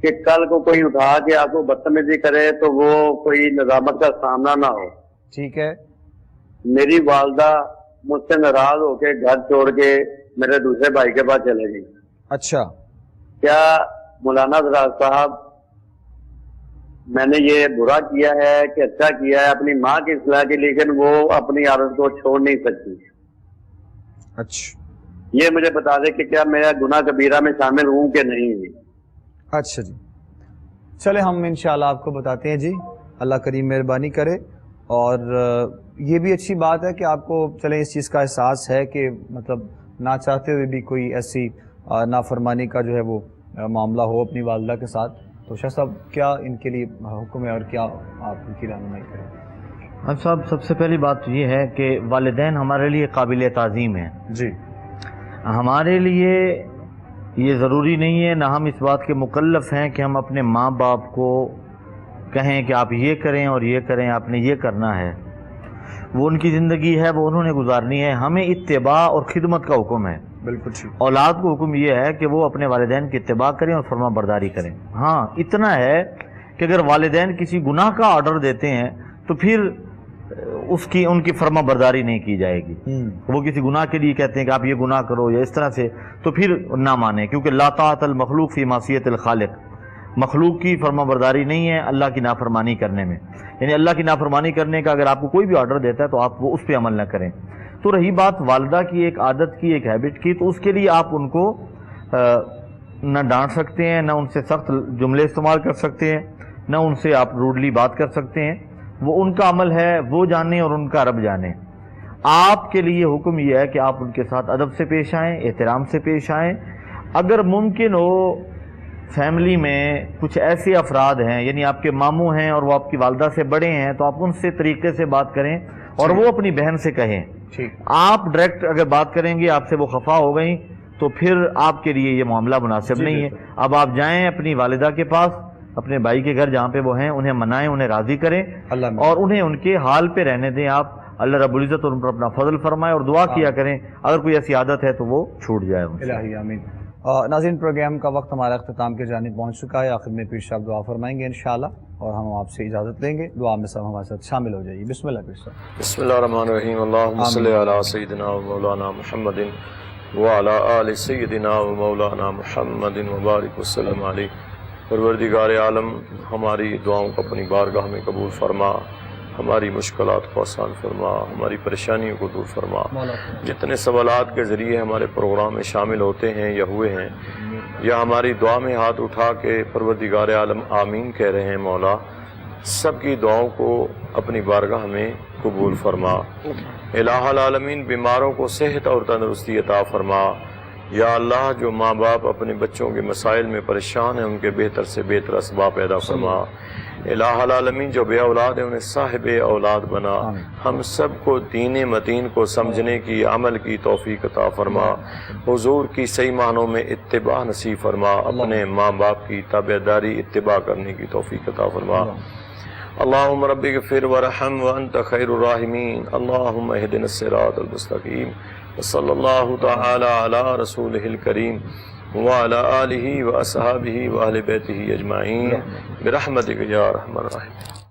Speaker 10: कि कल को कोई उठा के आपको बदतमीजी करे तो वो कोई नजामत का सामना ना हो।
Speaker 1: ठीक है।
Speaker 10: मेरी वालदा मुझसे नाराज होके घर छोड़ के मेरे दूसरे भाई के पास चले गई।
Speaker 1: अच्छा,
Speaker 10: क्या मौलाना दराज साहब मैंने ये बुरा किया है कि अच्छा किया है अपनी माँ की इस्लाह की, लेकिन वो अपनी आदत को छोड़ नहीं सकती?
Speaker 1: अच्छा,
Speaker 10: ये मुझे बता दे कि क्या मेरा गुनाह कबीरा में शामिल हूँ कि नहीं।
Speaker 1: अच्छा जी, चले हम इंशाल्लाह आपको बताते हैं जी, अल्लाह करीम मेहरबानी करे। और ये भी अच्छी बात है कि आपको चले इस चीज़ का एहसास है कि मतलब ना चाहते हुए भी कोई ऐसी नाफरमानी का जो है वो मामला हो अपनी वालदा के साथ। तो शाह साहब क्या इनके लिए हुक्म है और क्या आप इनकी रहनुमाई करें?
Speaker 3: अब साहब सबसे पहली बात तो ये है कि वालिदैन हमारे लिए काबिल ताज़ीम है
Speaker 1: जी।
Speaker 3: हमारे लिए ये ज़रूरी नहीं है, ना हम इस बात के मुकल्लफ़ हैं कि हम अपने माँ बाप को कहें कि आप ये करें और ये करें, आपने ये करना है। वो उनकी ज़िंदगी है, वो उन्होंने गुजारनी है। हमें इत्तिबा और खिदमत का हुक्म है।
Speaker 1: बिल्कुल ठीक।
Speaker 3: औलाद को हुक्म ये है कि वो अपने वालिदैन की इत्तिबा करें और फरमा बरदारी करें। हाँ, इतना है कि अगर वालिदैन किसी गुनाह का ऑर्डर देते हैं तो फिर اس کی ان کی فرما برداری نہیں کی جائے گی. وہ کسی گناہ کے لیے کہتے ہیں کہ آپ یہ گناہ کرو یا اس طرح سے، تو پھر نہ مانیں، کیونکہ لا طاعۃ المخلوق فی معصیت الخالق، مخلوق کی فرما برداری نہیں ہے اللہ کی نافرمانی کرنے میں. یعنی اللہ کی نافرمانی کرنے کا اگر آپ کو کوئی بھی آرڈر دیتا ہے تو آپ وہ اس پہ عمل نہ کریں. تو رہی بات والدہ کی ایک عادت کی، ایک ہیبٹ کی، تو اس کے لیے آپ ان کو نہ ڈانٹ سکتے ہیں، نہ ان سے سخت جملے استعمال کر سکتے ہیں، نہ ان سے آپ روڈلی بات کر سکتے ہیں. وہ ان کا عمل ہے، وہ جانے اور ان کا رب جانے. آپ کے لیے حکم یہ ہے کہ آپ ان کے ساتھ ادب سے پیش آئیں، احترام سے پیش آئیں. اگر ممکن ہو فیملی میں کچھ ایسے افراد ہیں، یعنی آپ کے ماموں ہیں اور وہ آپ کی والدہ سے بڑے ہیں، تو آپ ان سے طریقے سے بات کریں اور وہ اپنی بہن سے کہیں. آپ ڈائریکٹ اگر بات کریں گے، آپ سے وہ خفا ہو گئیں، تو پھر آپ کے لیے یہ معاملہ مناسب نہیں ہے. اب آپ جائیں اپنی والدہ کے پاس، اپنے بھائی کے گھر جہاں پہ وہ ہیں، انہیں منائیں، انہیں راضی کریں اور انہیں ان کے حال پہ رہنے دیں. آپ اللہ رب العزت ان پر اپنا فضل فرمائے اور دعا کیا کریں، اگر کوئی ایسی عادت ہے تو وہ چھوٹ جائے.
Speaker 1: الہی آمین. ناظرین، پروگرام کا وقت ہمارا اختتام کی جانب پہنچ چکا ہے. آخر میں پیر صاحب دعا فرمائیں گے انشاءاللہ، اور ہم آپ سے اجازت لیں گے. دعا میں سب ہمارے ساتھ شامل ہو جائیے. بسم اللہ پیر صاحب.
Speaker 2: بسم اللہ الرحمن الرحیم. اللہم صلی علی سیدنا و مولانا محمد وعلی آل سیدنا و مولانا محمد وبارک وسلم علیہ. پروردگار عالم، ہماری دعاؤں کو اپنی بارگاہ میں قبول فرما، ہماری مشکلات کو آسان فرما، ہماری پریشانیوں کو دور فرما. جتنے سوالات کے ذریعے ہمارے پروگرام میں شامل ہوتے ہیں یا ہوئے ہیں، یا ہماری دعا میں ہاتھ اٹھا کے پروردگار عالم آمین کہہ رہے ہیں، مولا سب کی دعاؤں کو اپنی بارگاہ میں قبول فرما. الہ العالمین، بیماروں کو صحت اور تندرستی عطا فرما. یا اللہ، جو ماں باپ اپنے بچوں کے مسائل میں پریشان ہیں، ان کے بہتر سے بہتر اسباب پیدا فرما. الہ العالمین، جو بے اولاد ہیں انہیں صاحب اولاد بنا. ہم سب کو دین متین کو سمجھنے کی، عمل کی توفیق عطا فرما. حضور کی صحیح معنوں میں اتباع نصیب فرما. اپنے ماں باپ کی تابعداری، اتباع کرنے کی توفیق عطا فرما. اللہم رب اغفر ورحم وانت خیر الراحمین. اللہم اہدنا الصراط المستقیم. وصلی اللہ تعالی علی رسولہ الکریم وعلی آلہ واصحابہ واہل بیتہ اجمعین برحمتک یا ارحم الراحمین.